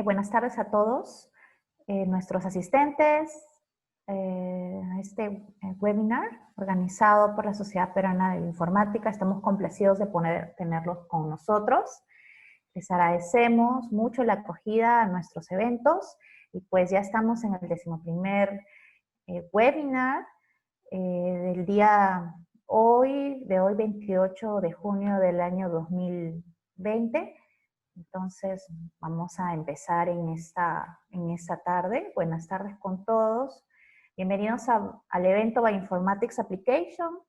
Buenas tardes a todos nuestros asistentes a este webinar organizado por la Sociedad Peruana de Bioinformática. Estamos complacidos de tenerlos con nosotros. Les agradecemos mucho la acogida a nuestros eventos y pues ya estamos en el 11º webinar del día de hoy 28 de junio del año 2020. Entonces, vamos a empezar en esta tarde. Buenas tardes con todos. Bienvenidos al evento Bioinformatics Application,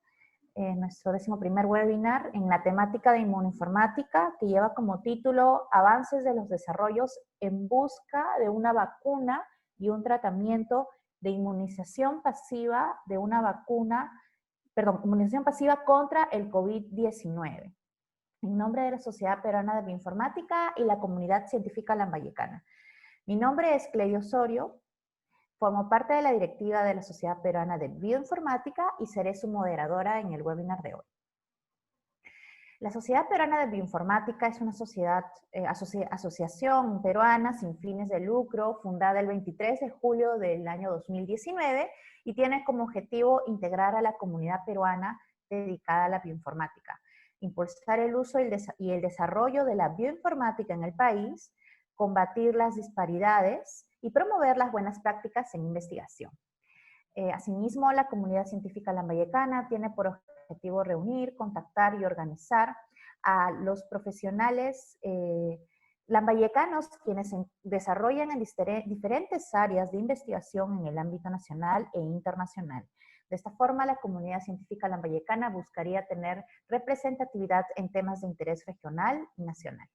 nuestro 11º webinar en la temática de inmunoinformática, que lleva como título Avances de los desarrollos en busca de una vacuna y un tratamiento de inmunización pasiva inmunización pasiva contra el COVID-19. En nombre de la Sociedad Peruana de Bioinformática y la comunidad científica lambayecana. Mi nombre es Cleidio Osorio, formo parte de la directiva de la Sociedad Peruana de Bioinformática y seré su moderadora en el webinar de hoy. La Sociedad Peruana de Bioinformática es una asociación peruana sin fines de lucro, fundada el 23 de julio del año 2019 y tiene como objetivo integrar a la comunidad peruana dedicada a la bioinformática, impulsar el uso y el desarrollo de la bioinformática en el país, combatir las disparidades y promover las buenas prácticas en investigación. Asimismo, la comunidad científica lambayecana tiene por objetivo reunir, contactar y organizar a los profesionales lambayecanos quienes desarrollan en diferentes áreas de investigación en el ámbito nacional e internacional. De esta forma, la comunidad científica lambayecana buscaría tener representatividad en temas de interés regional y nacional.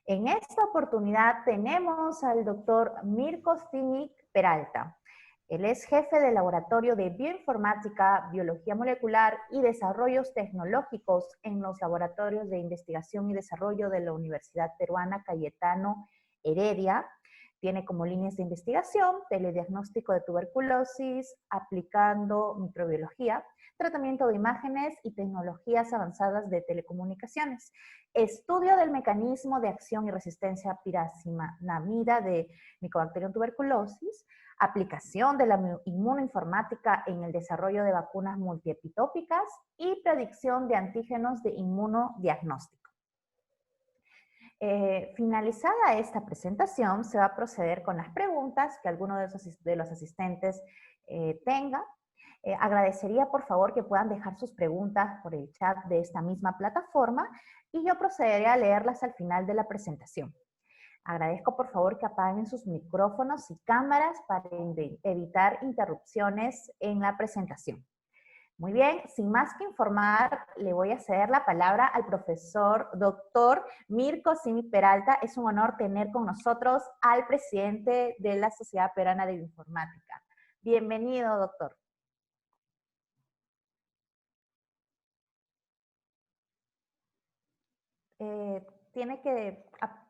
En esta oportunidad tenemos al doctor Mirko Simic Peralta. Él es jefe del Laboratorio de Bioinformática, Biología Molecular y Desarrollos Tecnológicos en los Laboratorios de Investigación y Desarrollo de la Universidad Peruana Cayetano Heredia. Tiene como líneas de investigación telediagnóstico de tuberculosis, aplicando microbiología, tratamiento de imágenes y tecnologías avanzadas de telecomunicaciones, estudio del mecanismo de acción y resistencia a piracinamida de Mycobacterium tuberculosis, aplicación de la inmunoinformática en el desarrollo de vacunas multiepitópicas y predicción de antígenos de inmunodiagnóstico. Finalizada esta presentación, se va a proceder con las preguntas que alguno de los asistentes tenga. Agradecería por favor que puedan dejar sus preguntas por el chat de esta misma plataforma y yo procederé a leerlas al final de la presentación. Agradezco por favor que apaguen sus micrófonos y cámaras para evitar interrupciones en la presentación. Muy bien, sin más que informar, le voy a ceder la palabra al profesor doctor Mirko Simic Peralta. Es un honor tener con nosotros al presidente de la Sociedad Peruana de Bioinformática. Bienvenido, doctor. Tiene que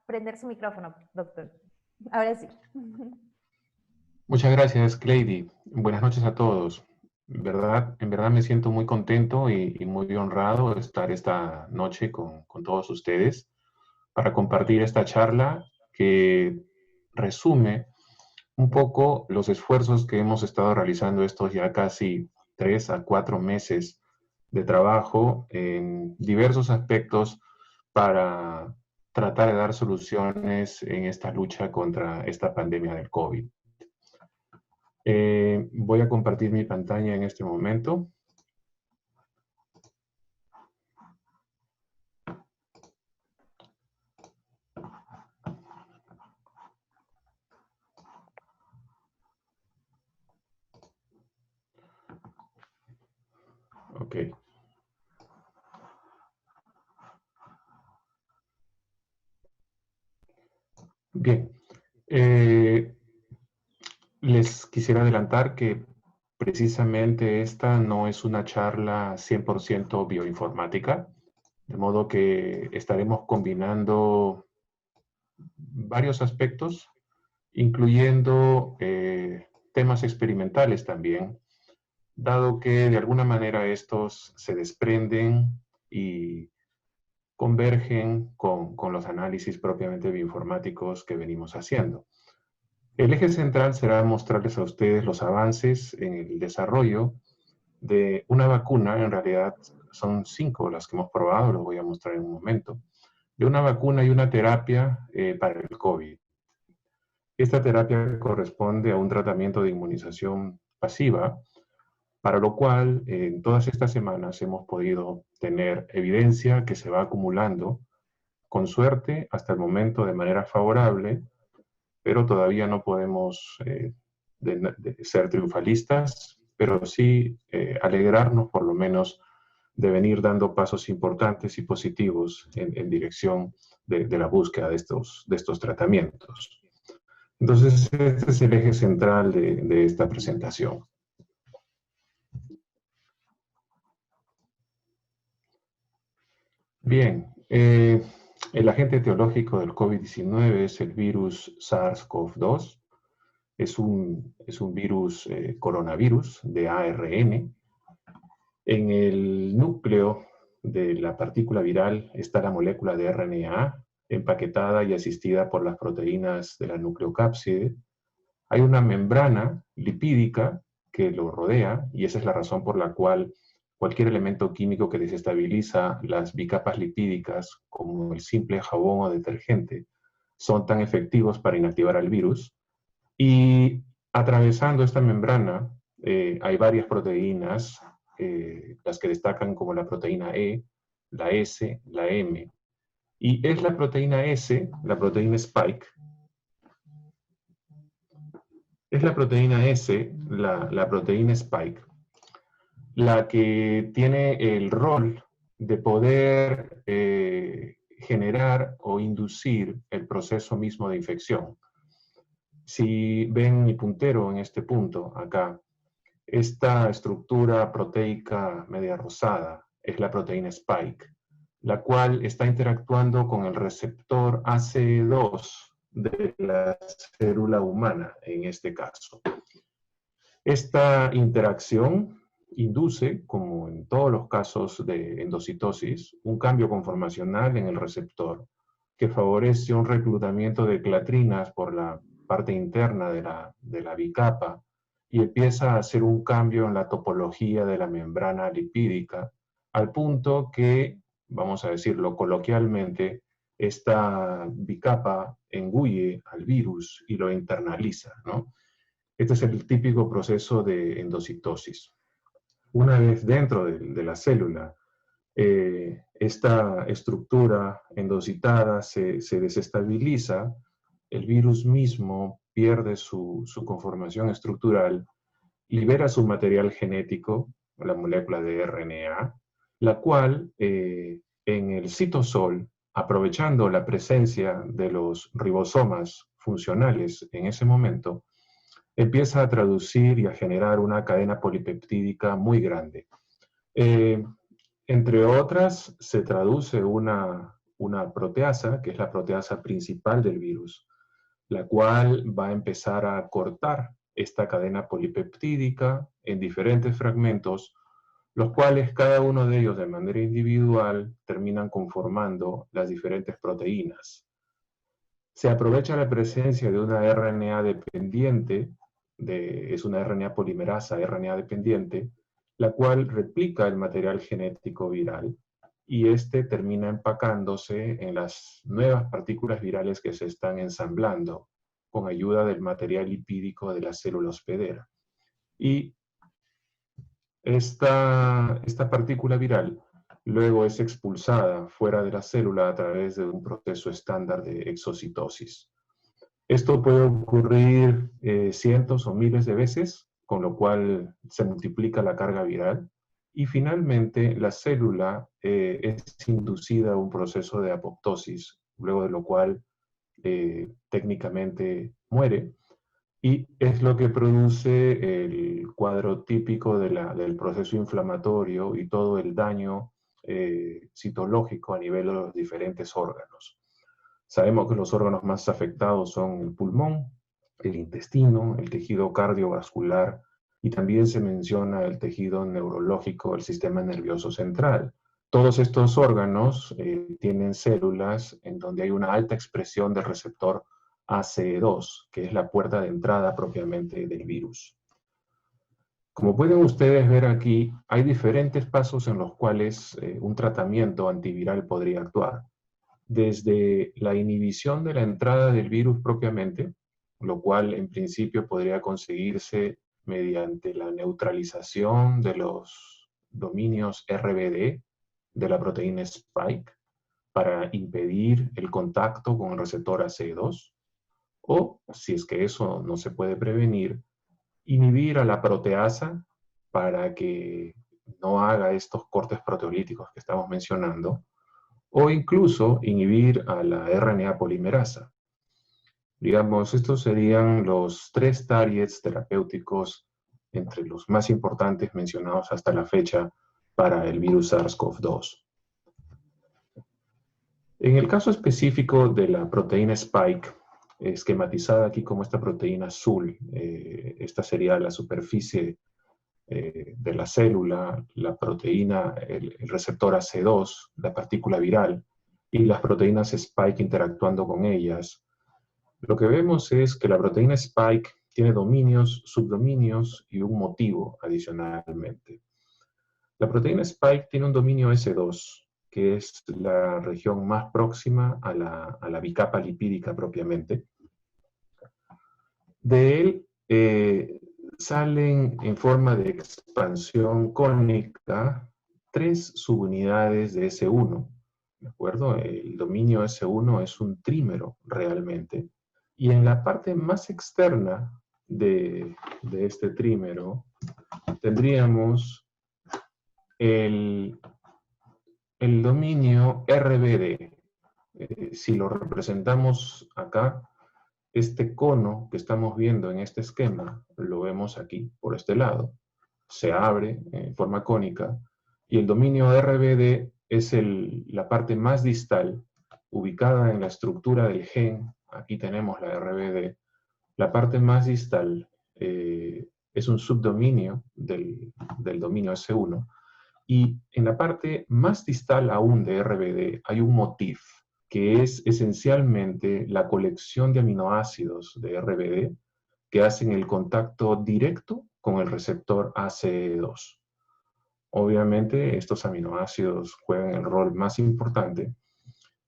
prender su micrófono, doctor. Ahora sí. Muchas gracias, Cleidy. Buenas noches a todos. En verdad me siento muy contento y muy honrado de estar esta noche con todos ustedes para compartir esta charla que resume un poco los esfuerzos que hemos estado realizando estos ya casi 3 a 4 meses de trabajo en diversos aspectos para tratar de dar soluciones en esta lucha contra esta pandemia del COVID. Voy a compartir mi pantalla en este momento. Ok. Bien. Les quisiera adelantar que precisamente esta no es una charla 100% bioinformática, de modo que estaremos combinando varios aspectos, incluyendo temas experimentales también, dado que de alguna manera estos se desprenden y convergen con los análisis propiamente bioinformáticos que venimos haciendo. El eje central será mostrarles a ustedes los avances en el desarrollo de una vacuna. En realidad son 5 las que hemos probado, los voy a mostrar en un momento, de una vacuna y una terapia para el COVID. Esta terapia corresponde a un tratamiento de inmunización pasiva, para lo cual en todas estas semanas hemos podido tener evidencia que se va acumulando, con suerte, hasta el momento de manera favorable, pero todavía no podemos de ser triunfalistas, pero sí alegrarnos por lo menos de venir dando pasos importantes y positivos en dirección de la búsqueda de estos tratamientos. Entonces, este es el eje central de esta presentación. Bien, el agente etiológico del COVID-19 es el virus SARS-CoV-2. Es un virus coronavirus de ARN. En el núcleo de la partícula viral está la molécula de RNA, empaquetada y asistida por las proteínas de la nucleocápside. Hay una membrana lipídica que lo rodea, y esa es la razón por la cual cualquier elemento químico que desestabiliza las bicapas lipídicas, como el simple jabón o detergente, son tan efectivos para inactivar al virus. Y atravesando esta membrana hay varias proteínas, las que destacan como la proteína E, la S, la M. Y es la proteína S, la proteína Spike, es la proteína S, la proteína Spike, la que tiene el rol de poder generar o inducir el proceso mismo de infección. Si ven mi puntero en este punto, acá, esta estructura proteica media rosada es la proteína Spike, la cual está interactuando con el receptor ACE2 de la célula humana, en este caso. Esta interacción induce, como en todos los casos de endocitosis, un cambio conformacional en el receptor que favorece un reclutamiento de clatrinas por la parte interna de la bicapa y empieza a hacer un cambio en la topología de la membrana lipídica, al punto que, vamos a decirlo coloquialmente, esta bicapa engulle al virus y lo internaliza, ¿no? Este es el típico proceso de endocitosis. Una vez dentro de la célula, esta estructura endocitada se desestabiliza, el virus mismo pierde su conformación estructural, libera su material genético, la molécula de RNA, la cual en el citosol, aprovechando la presencia de los ribosomas funcionales en ese momento, empieza a traducir y a generar una cadena polipeptídica muy grande. Entre otras, se traduce una proteasa, que es la proteasa principal del virus, la cual va a empezar a cortar esta cadena polipeptídica en diferentes fragmentos, los cuales cada uno de ellos de manera individual terminan conformando las diferentes proteínas. Se aprovecha la presencia de una RNA dependiente, es una RNA polimerasa, RNA dependiente, la cual replica el material genético viral y este termina empacándose en las nuevas partículas virales que se están ensamblando con ayuda del material lipídico de la célula hospedera. Y esta partícula viral luego es expulsada fuera de la célula a través de un proceso estándar de exocitosis. Esto puede ocurrir cientos o miles de veces, con lo cual se multiplica la carga viral, y finalmente la célula es inducida a un proceso de apoptosis, luego de lo cual técnicamente muere, y es lo que produce el cuadro típico del proceso inflamatorio y todo el daño citológico a nivel de los diferentes órganos. Sabemos que los órganos más afectados son el pulmón, el intestino, el tejido cardiovascular, y también se menciona el tejido neurológico, el sistema nervioso central, Todos estos órganos tienen células en donde hay una alta expresión del receptor ACE2, que es la puerta de entrada propiamente del virus. Como pueden ustedes ver aquí, hay diferentes pasos en los cuales un tratamiento antiviral podría actuar. Desde la inhibición de la entrada del virus propiamente, lo cual en principio podría conseguirse mediante la neutralización de los dominios RBD de la proteína Spike para impedir el contacto con el receptor ACE2, o, si es que eso no se puede prevenir, inhibir a la proteasa para que no haga estos cortes proteolíticos que estamos mencionando, o incluso inhibir a la RNA polimerasa. Digamos, estos serían los 3 targets terapéuticos entre los más importantes mencionados hasta la fecha para el virus SARS-CoV-2. En el caso específico de la proteína Spike, esquematizada aquí como esta proteína azul, esta sería la superficie de la célula, la proteína, el receptor AC2, la partícula viral, y las proteínas Spike interactuando con ellas. Lo que vemos es que la proteína Spike tiene dominios, subdominios y un motivo adicionalmente. La proteína Spike tiene un dominio S2, que es la región más próxima a la bicapa lipídica propiamente. De él salen en forma de expansión cónica 3 subunidades de S1, ¿de acuerdo? El dominio S1 es un trímero realmente, y en la parte más externa de este trímero tendríamos el dominio RBD. Si lo representamos acá, este cono que estamos viendo en este esquema, lo vemos aquí, por este lado. Se abre en forma cónica, y el dominio RBD es la parte más distal, ubicada en la estructura del gen. Aquí tenemos la RBD. La parte más distal es un subdominio del dominio S1, y en la parte más distal aún de RBD hay un motif, que es esencialmente la colección de aminoácidos de RBD que hacen el contacto directo con el receptor ACE2. Obviamente, estos aminoácidos juegan el rol más importante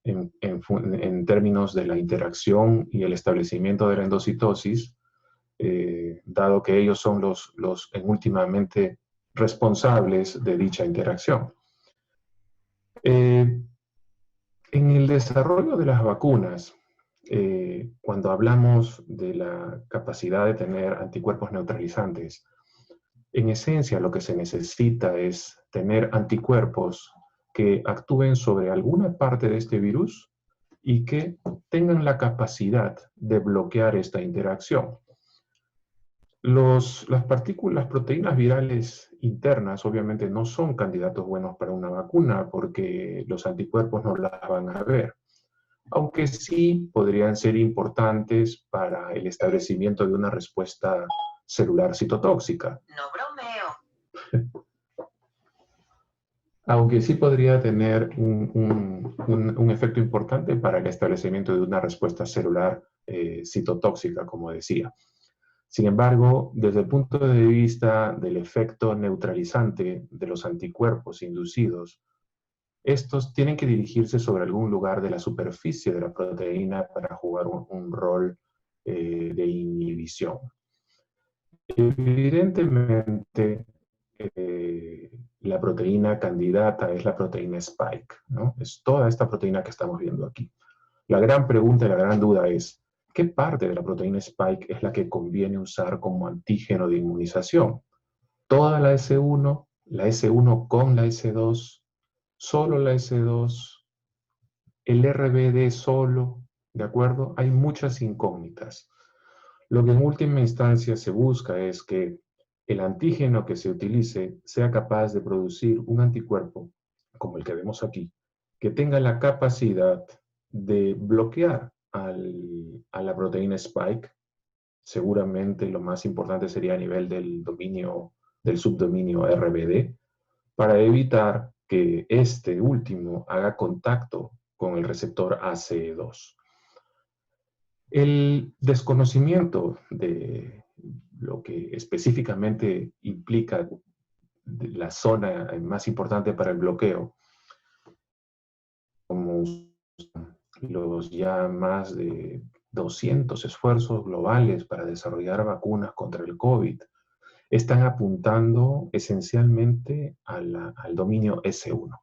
en términos de la interacción y el establecimiento de la endocitosis, dado que ellos son los últimamente responsables de dicha interacción. En el desarrollo de las vacunas, cuando hablamos de la capacidad de tener anticuerpos neutralizantes, en esencia lo que se necesita es tener anticuerpos que actúen sobre alguna parte de este virus y que tengan la capacidad de bloquear esta interacción. Las proteínas virales internas obviamente no son candidatos buenos para una vacuna porque los anticuerpos no las van a ver, aunque sí podrían ser importantes para el establecimiento de una respuesta celular citotóxica. No bromeo. Aunque sí podría tener un efecto importante para el establecimiento de una respuesta celular citotóxica, como decía. Sin embargo, desde el punto de vista del efecto neutralizante de los anticuerpos inducidos, estos tienen que dirigirse sobre algún lugar de la superficie de la proteína para jugar un rol de inhibición. Evidentemente, la proteína candidata es la proteína Spike, ¿no? Es toda esta proteína que estamos viendo aquí. La gran pregunta y la gran duda es, ¿qué parte de la proteína Spike es la que conviene usar como antígeno de inmunización? ¿Toda la S1, la S1 con la S2, solo la S2, el RBD solo? ¿De acuerdo? Hay muchas incógnitas. Lo que en última instancia se busca es que el antígeno que se utilice sea capaz de producir un anticuerpo, como el que vemos aquí, que tenga la capacidad de bloquear a la proteína Spike. Seguramente lo más importante sería a nivel del subdominio RBD, para evitar que este último haga contacto con el receptor ACE2. El desconocimiento de lo que específicamente implica la zona más importante para el bloqueo, como los ya más de 200 esfuerzos globales para desarrollar vacunas contra el COVID, están apuntando esencialmente al dominio S1.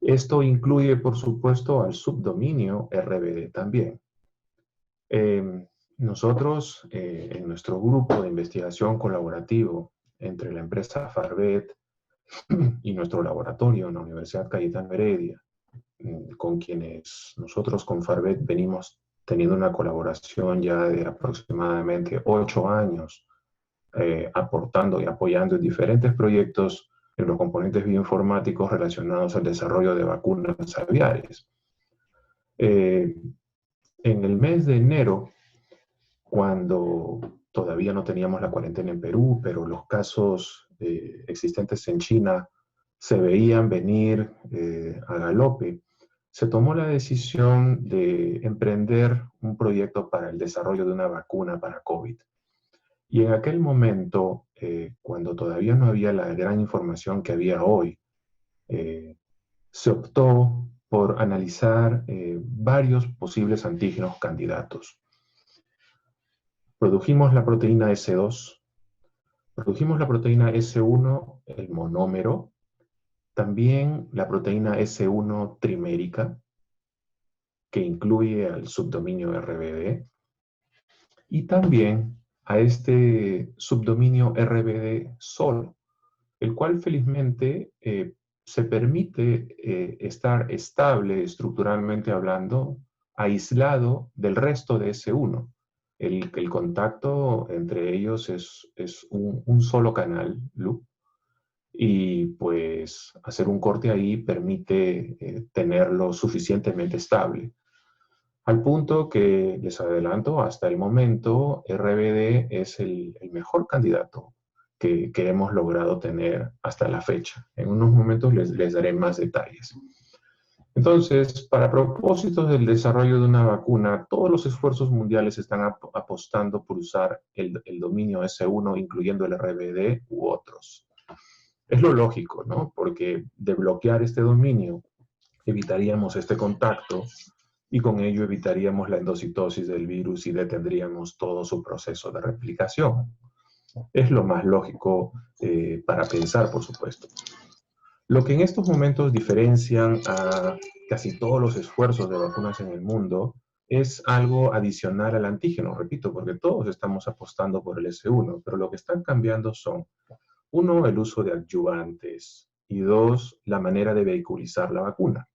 Esto incluye, por supuesto, al subdominio RBD también. Nosotros, en nuestro grupo de investigación colaborativo entre la empresa Farvet y nuestro laboratorio en la Universidad Cayetano Heredia, con quienes nosotros con Farvet venimos teniendo una colaboración ya de aproximadamente 8 años, aportando y apoyando en diferentes proyectos en los componentes bioinformáticos relacionados al desarrollo de vacunas aviares. En el mes de enero, cuando todavía no teníamos la cuarentena en Perú, pero los casos existentes en China se veían venir a galope, se tomó la decisión de emprender un proyecto para el desarrollo de una vacuna para COVID. Y en aquel momento, cuando todavía no había la gran información que había hoy, se optó por analizar varios posibles antígenos candidatos. Produjimos la proteína S2, produjimos la proteína S1, el monómero, también la proteína S1 trimérica, que incluye al subdominio RBD, y también a este subdominio RBD solo, el cual felizmente se permite estar estable estructuralmente hablando, aislado del resto de S1. El contacto entre ellos es un solo canal, loop, y pues hacer un corte ahí permite tenerlo suficientemente estable. Al punto que, les adelanto, hasta el momento RBD es el mejor candidato que hemos logrado tener hasta la fecha. En unos momentos les daré más detalles. Entonces, para propósitos del desarrollo de una vacuna, todos los esfuerzos mundiales están apostando por usar el dominio S1, incluyendo el RBD u otros. Es lo lógico, ¿no? Porque de bloquear este dominio, evitaríamos este contacto y con ello evitaríamos la endocitosis del virus y detendríamos todo su proceso de replicación. Es lo más lógico para pensar, por supuesto. Lo que en estos momentos diferencian a casi todos los esfuerzos de vacunas en el mundo es algo adicional al antígeno, repito, porque todos estamos apostando por el S1, pero lo que están cambiando son, uno, el uso de adyuvantes, y dos, la manera de vehiculizar la vacuna.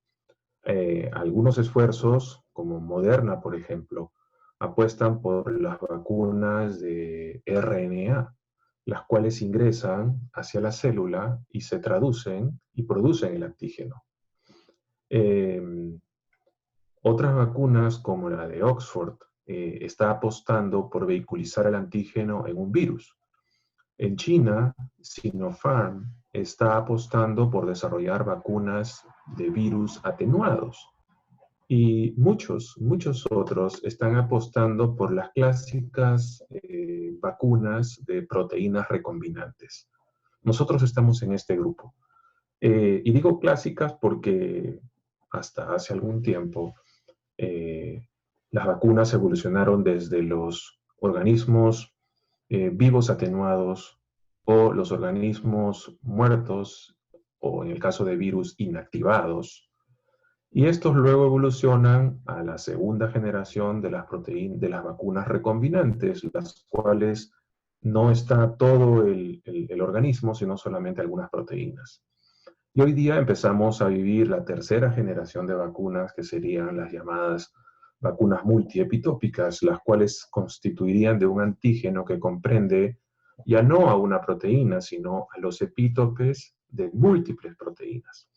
Algunos esfuerzos, como Moderna, por ejemplo, apuestan por las vacunas de RNA, las cuales ingresan hacia la célula y se traducen y producen el antígeno. Otras vacunas, como la de Oxford, está apostando por vehiculizar el antígeno en un virus. En China, Sinopharm está apostando por desarrollar vacunas de virus atenuados. Y muchos otros están apostando por las clásicas vacunas de proteínas recombinantes. Nosotros estamos en este grupo. Y digo clásicas porque hasta hace algún tiempo las vacunas evolucionaron desde los organismos vivos atenuados o los organismos muertos o en el caso de virus inactivados. Y estos luego evolucionan a la segunda generación de las vacunas recombinantes, las cuales no está todo el organismo, sino solamente algunas proteínas. Y hoy día empezamos a vivir la tercera generación de vacunas, que serían las llamadas vacunas multiepitópicas, las cuales constituirían de un antígeno que comprende ya no a una proteína, sino a los epítopes de múltiples proteínas.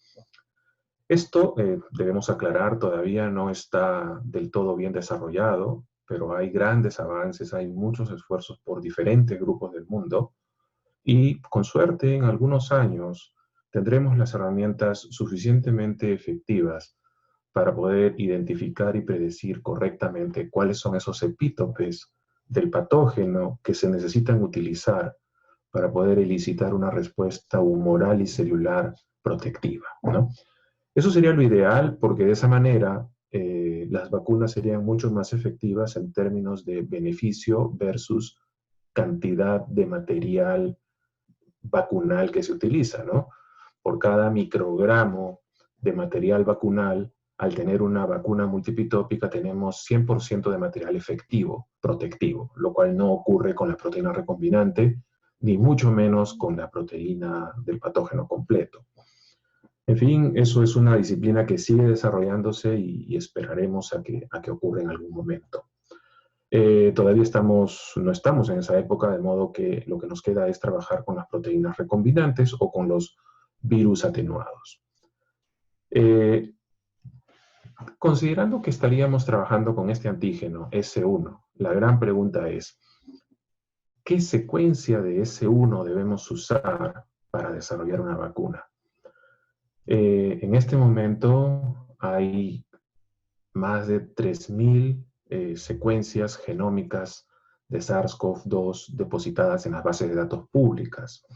Esto, debemos aclarar, todavía no está del todo bien desarrollado, pero hay grandes avances, hay muchos esfuerzos por diferentes grupos del mundo y con suerte en algunos años tendremos las herramientas suficientemente efectivas para poder identificar y predecir correctamente cuáles son esos epítopes del patógeno que se necesitan utilizar para poder elicitar una respuesta humoral y celular protectiva, ¿no? Eso sería lo ideal, porque de esa manera las vacunas serían mucho más efectivas en términos de beneficio versus cantidad de material vacunal que se utiliza, ¿no? Por cada microgramo de material vacunal, al tener una vacuna multipitópica, tenemos 100% de material efectivo, protectivo, lo cual no ocurre con la proteína recombinante, ni mucho menos con la proteína del patógeno completo. En fin, eso es una disciplina que sigue desarrollándose y esperaremos a que ocurra en algún momento. Todavía no estamos en esa época, de modo que lo que nos queda es trabajar con las proteínas recombinantes o con los virus atenuados. Considerando que estaríamos trabajando con este antígeno S1, la gran pregunta es, ¿qué secuencia de S1 debemos usar para desarrollar una vacuna? En este momento hay más de 3.000 secuencias genómicas de SARS-CoV-2 depositadas en las bases de datos públicas,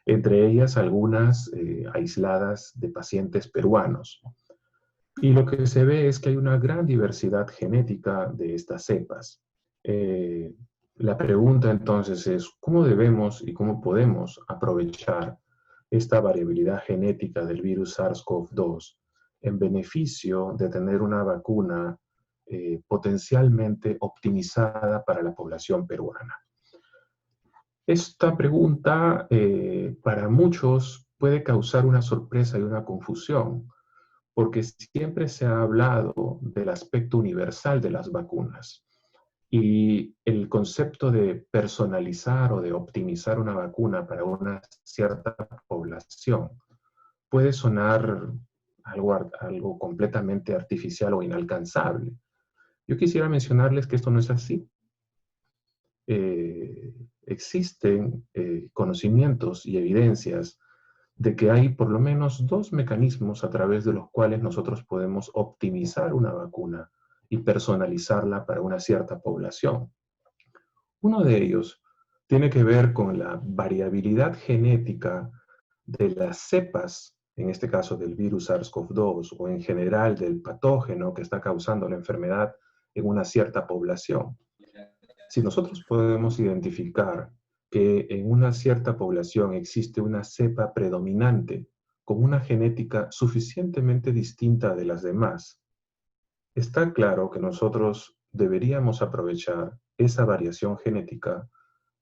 entre ellas algunas aisladas de pacientes peruanos. Y lo que se ve es que hay una gran diversidad genética de estas cepas. La pregunta entonces es, ¿cómo debemos y cómo podemos aprovechar esta variabilidad genética del virus SARS-CoV-2 en beneficio de tener una vacuna potencialmente optimizada para la población peruana? Esta pregunta para muchos puede causar una sorpresa y una confusión, porque siempre se ha hablado del aspecto universal de las vacunas. Y el concepto de personalizar o de optimizar una vacuna para una cierta población puede sonar algo completamente artificial o inalcanzable. Yo quisiera mencionarles que esto no es así. Existen conocimientos y evidencias de que hay por lo menos 2 mecanismos a través de los cuales nosotros podemos optimizar una vacuna y personalizarla para una cierta población. Uno de ellos tiene que ver con la variabilidad genética de las cepas, en este caso del virus SARS-CoV-2 o en general del patógeno que está causando la enfermedad en una cierta población. Si nosotros podemos identificar que en una cierta población existe una cepa predominante con una genética suficientemente distinta de las demás, está claro que nosotros deberíamos aprovechar esa variación genética,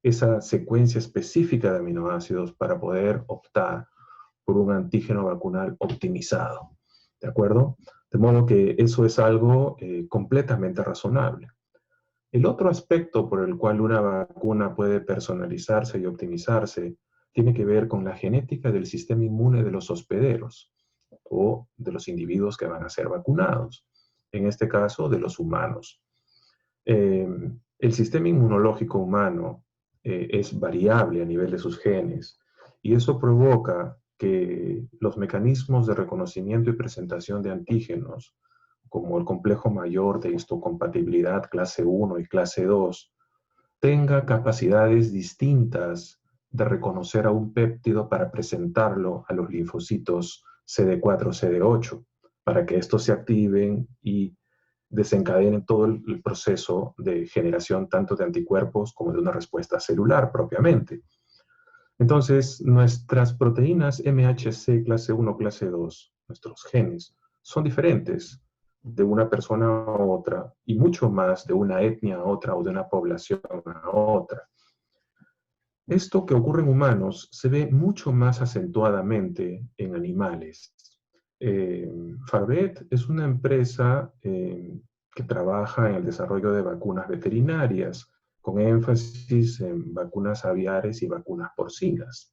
esa secuencia específica de aminoácidos para poder optar por un antígeno vacunal optimizado. ¿De acuerdo? De modo que eso es algo completamente razonable. El otro aspecto por el cual una vacuna puede personalizarse y optimizarse tiene que ver con la genética del sistema inmune de los hospederos o de los individuos que van a ser vacunados, en este caso de los humanos. El sistema inmunológico humano es variable a nivel de sus genes y eso provoca que los mecanismos de reconocimiento y presentación de antígenos, como el complejo mayor de histocompatibilidad clase 1 y clase 2, tenga capacidades distintas de reconocer a un péptido para presentarlo a los linfocitos CD4, CD8, para que estos se activen y desencadenen todo el proceso de generación tanto de anticuerpos como de una respuesta celular propiamente. Entonces, nuestras proteínas MHC clase 1, clase 2, nuestros genes, son diferentes de una persona a otra y mucho más de una etnia a otra o de una población a otra. Esto que ocurre en humanos se ve mucho más acentuadamente en animales. Farvet es una empresa que trabaja en el desarrollo de vacunas veterinarias, con énfasis en vacunas aviares y vacunas porcinas.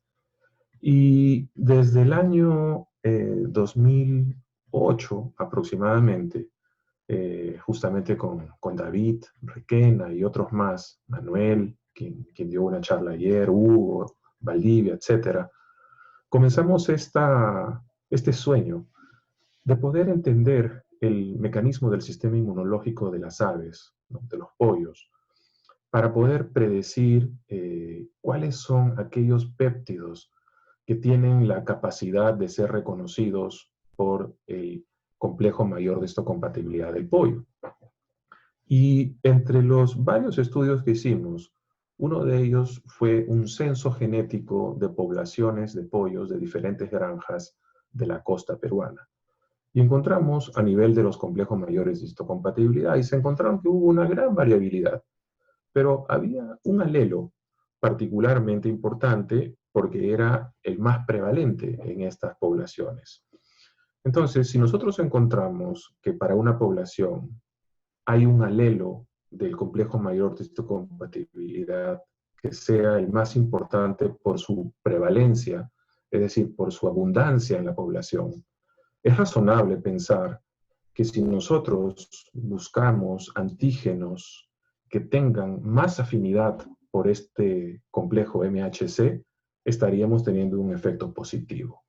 Y desde el año 2008 aproximadamente, justamente con David Requena y otros más, Manuel, quien dio una charla ayer, Hugo, Valdivia, etc., comenzamos este sueño de poder entender el mecanismo del sistema inmunológico de las aves, ¿no?, de los pollos, para poder predecir cuáles son aquellos péptidos que tienen la capacidad de ser reconocidos por el complejo mayor de histocompatibilidad del pollo. Y entre los varios estudios que hicimos, uno de ellos fue un censo genético de poblaciones de pollos de diferentes granjas de la costa peruana. Y encontramos a nivel de los complejos mayores de histocompatibilidad, y se encontraron que hubo una gran variabilidad, pero había un alelo particularmente importante porque era el más prevalente en estas poblaciones. Entonces, si nosotros encontramos que para una población hay un alelo del complejo mayor de histocompatibilidad que sea el más importante por su prevalencia, es decir, por su abundancia en la población, es razonable pensar que si nosotros buscamos antígenos que tengan más afinidad por este complejo MHC, estaríamos teniendo un efecto positivo.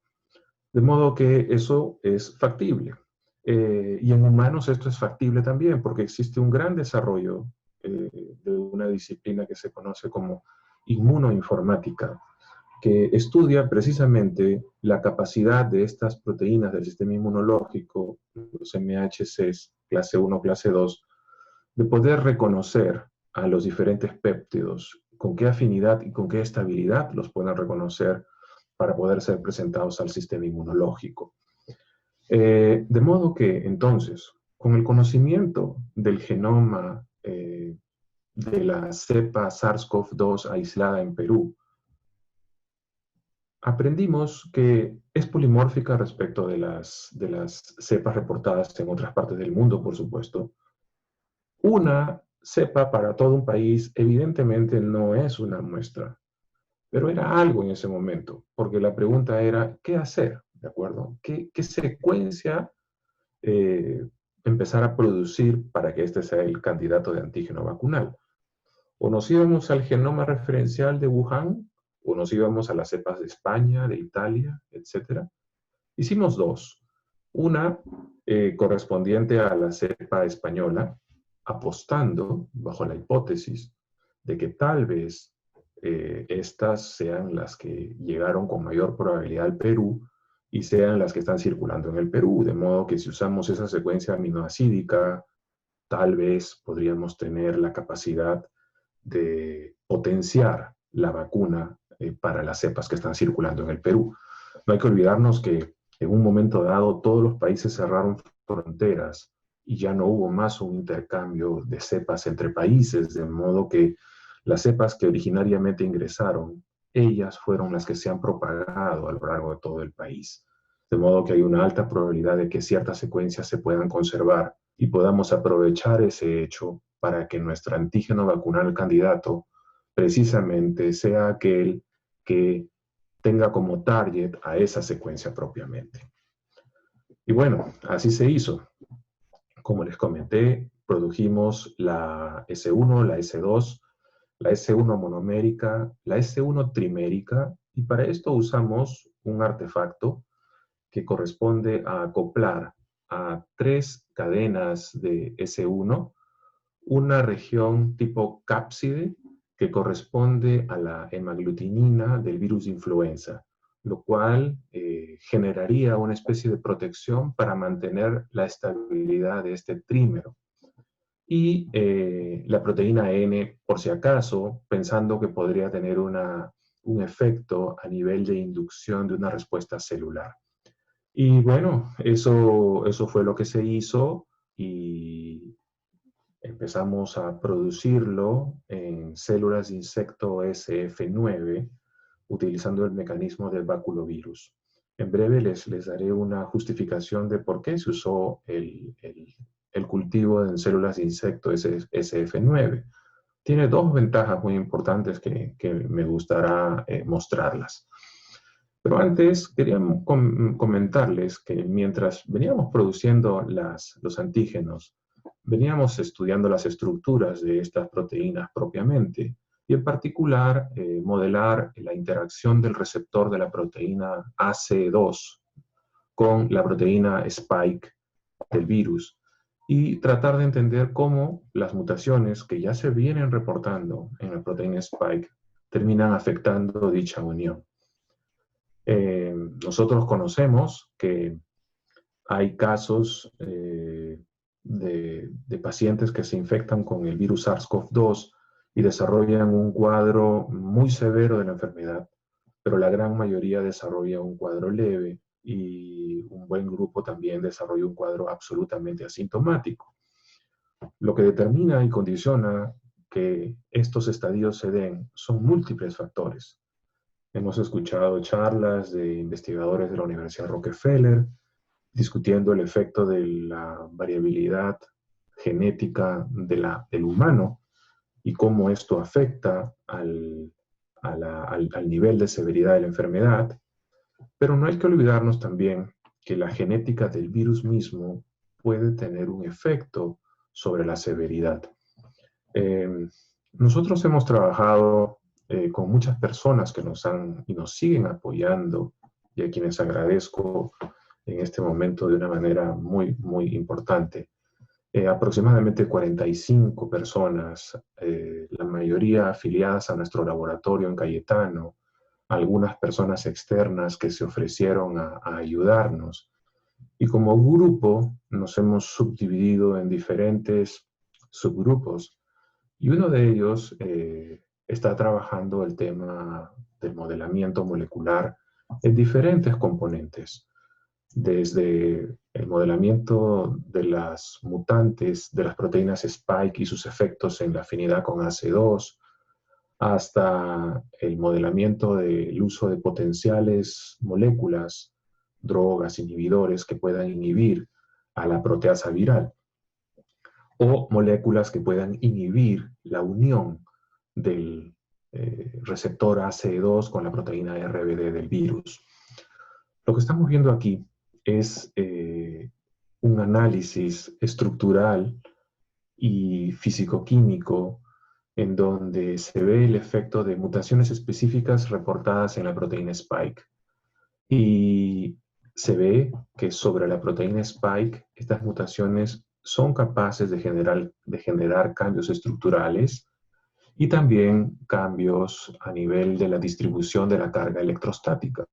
De modo que eso es factible. Y en humanos esto es factible también, porque existe un gran desarrollo de una disciplina que se conoce como inmunoinformática, que estudia precisamente la capacidad de estas proteínas del sistema inmunológico, los MHCs, clase 1, clase 2, de poder reconocer a los diferentes péptidos, con qué afinidad y con qué estabilidad los pueden reconocer para poder ser presentados al sistema inmunológico. De modo que, entonces, con el conocimiento del genoma de la cepa SARS-CoV-2 aislada en Perú, aprendimos que es polimórfica respecto de las cepas reportadas en otras partes del mundo, por supuesto. Una cepa para todo un país evidentemente no es una muestra, pero era algo en ese momento, porque la pregunta era, ¿qué hacer? ¿De acuerdo? ¿Qué secuencia empezar a producir para que este sea el candidato de antígeno vacunal? O nos íbamos al genoma referencial de Wuhan, o nos íbamos a las cepas de España, de Italia, etc. Hicimos dos. Una correspondiente a la cepa española, apostando bajo la hipótesis de que tal vez estas sean las que llegaron con mayor probabilidad al Perú y sean las que están circulando en el Perú, de modo que si usamos esa secuencia aminoacídica, tal vez podríamos tener la capacidad de potenciar la vacuna para las cepas que están circulando en el Perú. No hay que olvidarnos que en un momento dado todos los países cerraron fronteras y ya no hubo más un intercambio de cepas entre países, de modo que las cepas que originariamente ingresaron, ellas fueron las que se han propagado a lo largo de todo el país. De modo que hay una alta probabilidad de que ciertas secuencias se puedan conservar y podamos aprovechar ese hecho para que nuestro antígeno vacunal candidato precisamente sea aquel que tenga como target a esa secuencia propiamente. Y bueno, así se hizo. Como les comenté, produjimos la S1, la S2, la S1 monomérica, la S1 trimérica, y para esto usamos un artefacto que corresponde a acoplar a 3 cadenas de S1 una región tipo cápside que corresponde a la hemaglutinina del virus de influenza, lo cual generaría una especie de protección para mantener la estabilidad de este trímero. Y la proteína N, por si acaso, pensando que podría tener un efecto a nivel de inducción de una respuesta celular. Y bueno, eso fue lo que se hizo y empezamos a producirlo en células de insecto SF9 utilizando el mecanismo del baculovirus. En breve les daré una justificación de por qué se usó el cultivo en células de insecto SF9. Tiene dos ventajas muy importantes que me gustará mostrarlas. Pero antes quería comentarles que mientras veníamos produciendo los antígenos, veníamos estudiando las estructuras de estas proteínas propiamente y en particular modelar la interacción del receptor de la proteína ACE2 con la proteína Spike del virus y tratar de entender cómo las mutaciones que ya se vienen reportando en la proteína Spike terminan afectando dicha unión. Nosotros conocemos que hay casos de pacientes que se infectan con el virus SARS-CoV-2 y desarrollan un cuadro muy severo de la enfermedad, pero la gran mayoría desarrolla un cuadro leve y un buen grupo también desarrolla un cuadro absolutamente asintomático. Lo que determina y condiciona que estos estadios se den son múltiples factores. Hemos escuchado charlas de investigadores de la Universidad Rockefeller discutiendo el efecto de la variabilidad genética del humano y cómo esto afecta al nivel de severidad de la enfermedad. Pero no hay que olvidarnos también que la genética del virus mismo puede tener un efecto sobre la severidad. Nosotros hemos trabajado con muchas personas que nos han y nos siguen apoyando y a quienes agradezco en este momento de una manera muy, muy importante. Aproximadamente 45 personas, la mayoría afiliadas a nuestro laboratorio en Cayetano, algunas personas externas que se ofrecieron a ayudarnos. Y como grupo nos hemos subdividido en diferentes subgrupos y uno de ellos está trabajando el tema del modelamiento molecular en diferentes componentes, desde el modelamiento de las mutantes de las proteínas Spike y sus efectos en la afinidad con AC2, hasta el modelamiento del uso de potenciales moléculas, drogas, inhibidores que puedan inhibir a la proteasa viral, o moléculas que puedan inhibir la unión del receptor ACE2 con la proteína RBD del virus. Lo que estamos viendo aquí es un análisis estructural y físico-químico en donde se ve el efecto de mutaciones específicas reportadas en la proteína Spike. Y se ve que sobre la proteína Spike, estas mutaciones son capaces de generar cambios estructurales y también cambios a nivel de la distribución de la carga electrostática.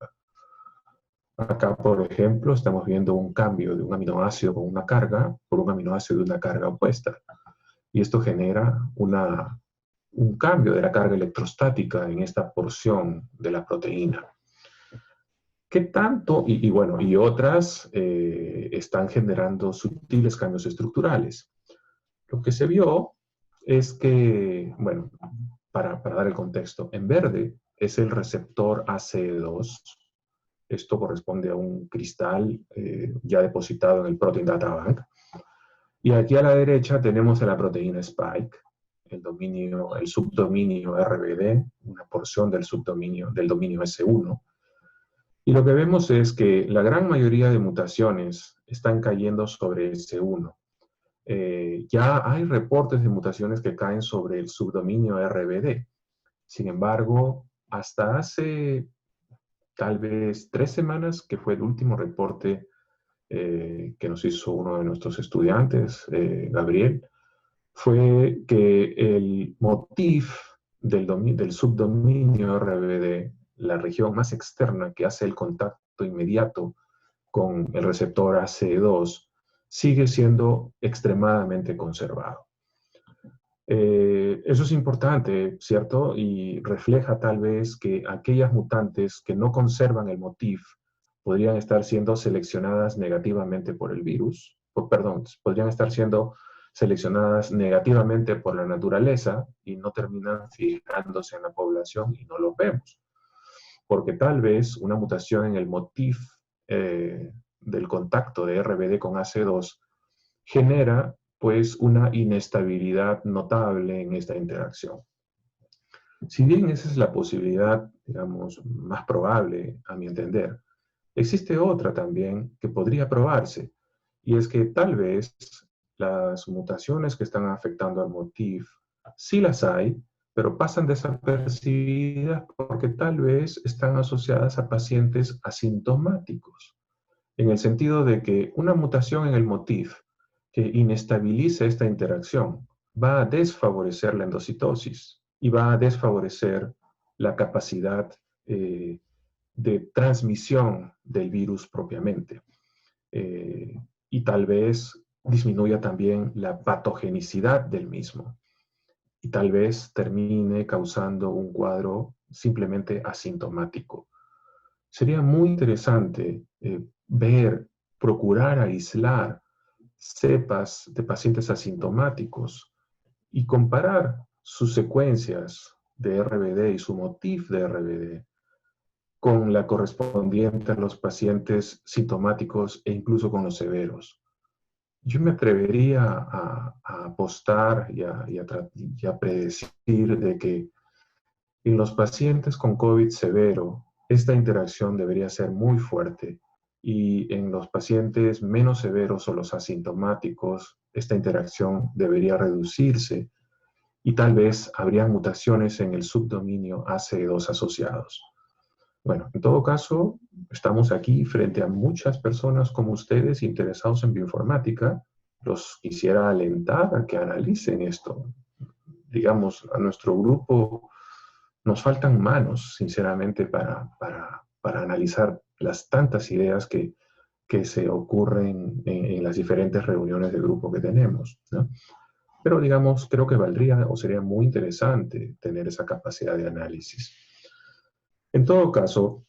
Acá, por ejemplo, estamos viendo un cambio de un aminoácido con una carga por un aminoácido de una carga opuesta. Y esto genera un cambio de la carga electrostática en esta porción de la proteína. ¿Qué tanto? Y otras están generando sutiles cambios estructurales. Lo que se vio es que, bueno, para dar el contexto, en verde es el receptor ACE2. Esto corresponde a un cristal ya depositado en el Protein Data Bank. Y aquí a la derecha tenemos a la proteína Spike, el subdominio RBD, una porción del dominio S1. Y lo que vemos es que la gran mayoría de mutaciones están cayendo sobre S1. Ya hay reportes de mutaciones que caen sobre el subdominio RBD. Sin embargo, hasta hace tal vez 3 semanas, que fue el último reporte que nos hizo uno de nuestros estudiantes, Gabriel, fue que el motif del subdominio RBD, la región más externa que hace el contacto inmediato con el receptor ACE2, sigue siendo extremadamente conservado. Eso es importante, ¿cierto? Y refleja tal vez que aquellas mutantes que no conservan el motif podrían estar siendo seleccionadas negativamente por el virus, podrían estar siendo seleccionadas negativamente por la naturaleza y no terminan fijándose en la población y no lo vemos. Porque tal vez una mutación en el motif del contacto de RBD con AC2 genera pues una inestabilidad notable en esta interacción. Si bien esa es la posibilidad, digamos, más probable a mi entender, existe otra también que podría probarse, y es que tal vez las mutaciones que están afectando al motif, sí las hay, pero pasan desapercibidas porque tal vez están asociadas a pacientes asintomáticos, en el sentido de que una mutación en el motif que inestabilice esta interacción va a desfavorecer la endocitosis y va a desfavorecer la capacidad de transmisión del virus propiamente. Y tal vez disminuya también la patogenicidad del mismo. Y tal vez termine causando un cuadro simplemente asintomático. Sería muy interesante procurar aislar cepas de pacientes asintomáticos y comparar sus secuencias de RBD y su motif de RBD con la correspondiente a los pacientes sintomáticos e incluso con los severos. Yo me atrevería a apostar y a predecir de que en los pacientes con COVID severo, esta interacción debería ser muy fuerte y en los pacientes menos severos o los asintomáticos, esta interacción debería reducirse y tal vez habría mutaciones en el subdominio ACE2 asociados. Bueno, en todo caso, estamos aquí frente a muchas personas como ustedes interesados en bioinformática. Los quisiera alentar a que analicen esto. Digamos, a nuestro grupo nos faltan manos, sinceramente, para analizar las tantas ideas que se ocurren en las diferentes reuniones de grupo que tenemos, ¿no? Pero, digamos, creo que valdría o sería muy interesante tener esa capacidad de análisis. En todo caso,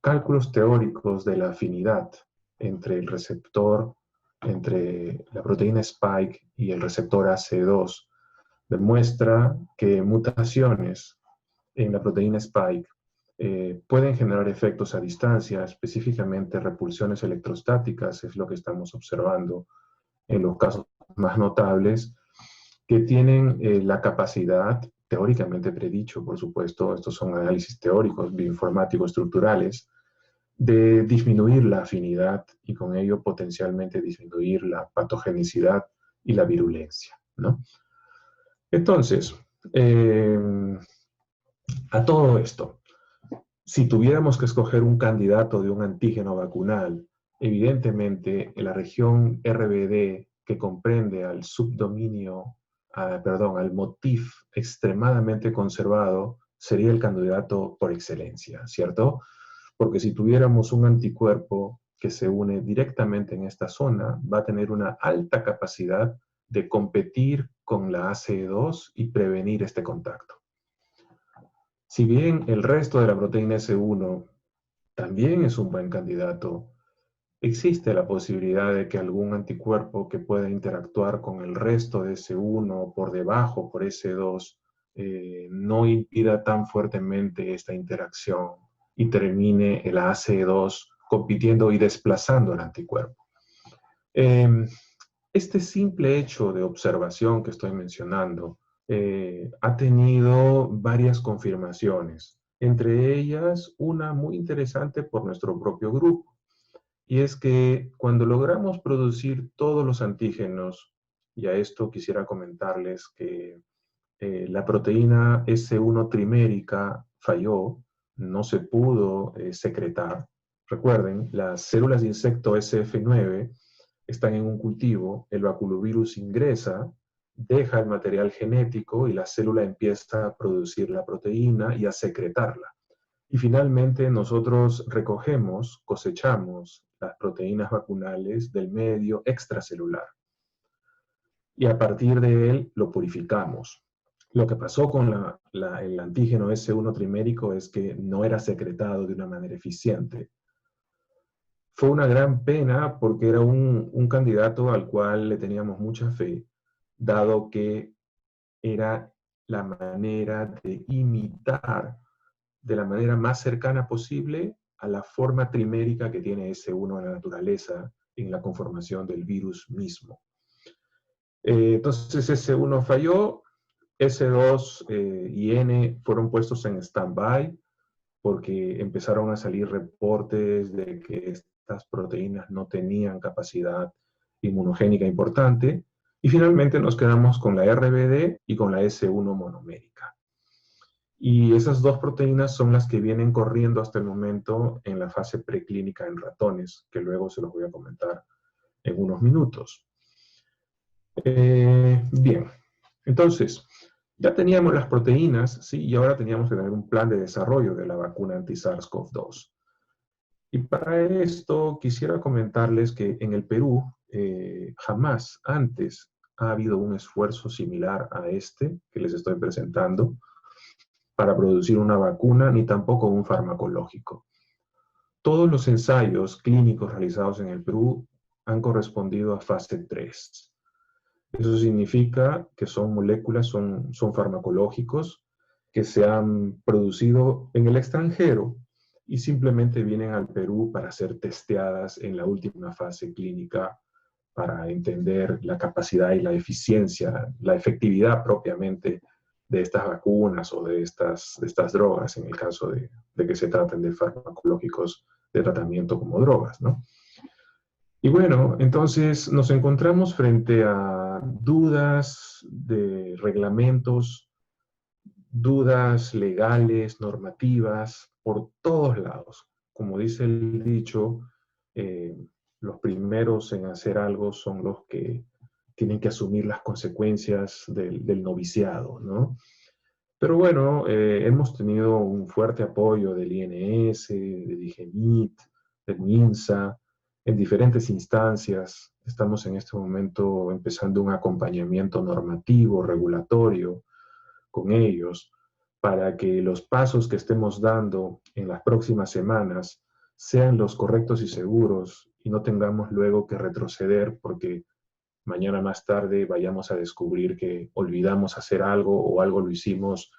cálculos teóricos de la afinidad entre el receptor, entre la proteína spike y el receptor AC2, demuestra que mutaciones en la proteína spike pueden generar efectos a distancia, específicamente repulsiones electrostáticas, es lo que estamos observando en los casos más notables, que tienen la capacidad, teóricamente predicho, por supuesto, estos son análisis teóricos, bioinformáticos, estructurales, de disminuir la afinidad y con ello potencialmente disminuir la patogenicidad y la virulencia, ¿no? Entonces, a todo esto, si tuviéramos que escoger un candidato de un antígeno vacunal, evidentemente en la región RBD que comprende al subdominio, al motif extremadamente conservado, sería el candidato por excelencia, ¿cierto? Porque si tuviéramos un anticuerpo que se une directamente en esta zona, va a tener una alta capacidad de competir con la ACE2 y prevenir este contacto. Si bien el resto de la proteína S1 también es un buen candidato, existe la posibilidad de que algún anticuerpo que pueda interactuar con el resto de S1 por debajo, por S2, no impida tan fuertemente esta interacción y termine el ACE2 compitiendo y desplazando al anticuerpo. Este simple hecho de observación que estoy mencionando ha tenido varias confirmaciones, entre ellas una muy interesante por nuestro propio grupo, y es que cuando logramos producir todos los antígenos, y a esto quisiera comentarles que la proteína S1 trimérica falló, no se pudo secretar. Recuerden, las células de insecto SF9 están en un cultivo, el baculovirus ingresa, deja el material genético y la célula empieza a producir la proteína y a secretarla. Y finalmente nosotros recogemos, cosechamos las proteínas vacunales del medio extracelular. Y a partir de él lo purificamos. Lo que pasó con el antígeno S1 trimérico es que no era secretado de una manera eficiente. Fue una gran pena porque era un candidato al cual le teníamos mucha fe, dado que era la manera de imitar de la manera más cercana posible a la forma trimérica que tiene S1 en la naturaleza en la conformación del virus mismo. Entonces S1 falló, S2 y N fueron puestos en stand-by porque empezaron a salir reportes de que estas proteínas no tenían capacidad inmunogénica importante y finalmente nos quedamos con la RBD y con la S1 monomérica. Y esas dos proteínas son las que vienen corriendo hasta el momento en la fase preclínica en ratones, que luego se los voy a comentar en unos minutos. Bien, entonces, ya teníamos las proteínas, ¿sí? Y ahora teníamos que tener un plan de desarrollo de la vacuna anti-SARS-CoV-2. Y para esto quisiera comentarles que en el Perú jamás antes ha habido un esfuerzo similar a este que les estoy presentando para producir una vacuna, ni tampoco un farmacológico. Todos los ensayos clínicos realizados en el Perú han correspondido a fase 3. Eso significa que son moléculas, son farmacológicos que se han producido en el extranjero y simplemente vienen al Perú para ser testeadas en la última fase clínica para entender la capacidad y la eficiencia, la efectividad propiamente de estas vacunas o de estas drogas, en el caso de que se traten de farmacológicos de tratamiento como drogas, ¿no? Y bueno, entonces nos encontramos frente a dudas de reglamentos, dudas legales, normativas, por todos lados. Como dice el dicho, los primeros en hacer algo son los que tienen que asumir las consecuencias del noviciado, ¿no? Pero bueno, hemos tenido un fuerte apoyo del INS, del IGEMIT, del MINSA, en diferentes instancias. Estamos en este momento empezando un acompañamiento normativo, regulatorio con ellos, para que los pasos que estemos dando en las próximas semanas sean los correctos y seguros y no tengamos luego que retroceder porque mañana más tarde vayamos a descubrir que olvidamos hacer algo o algo lo hicimos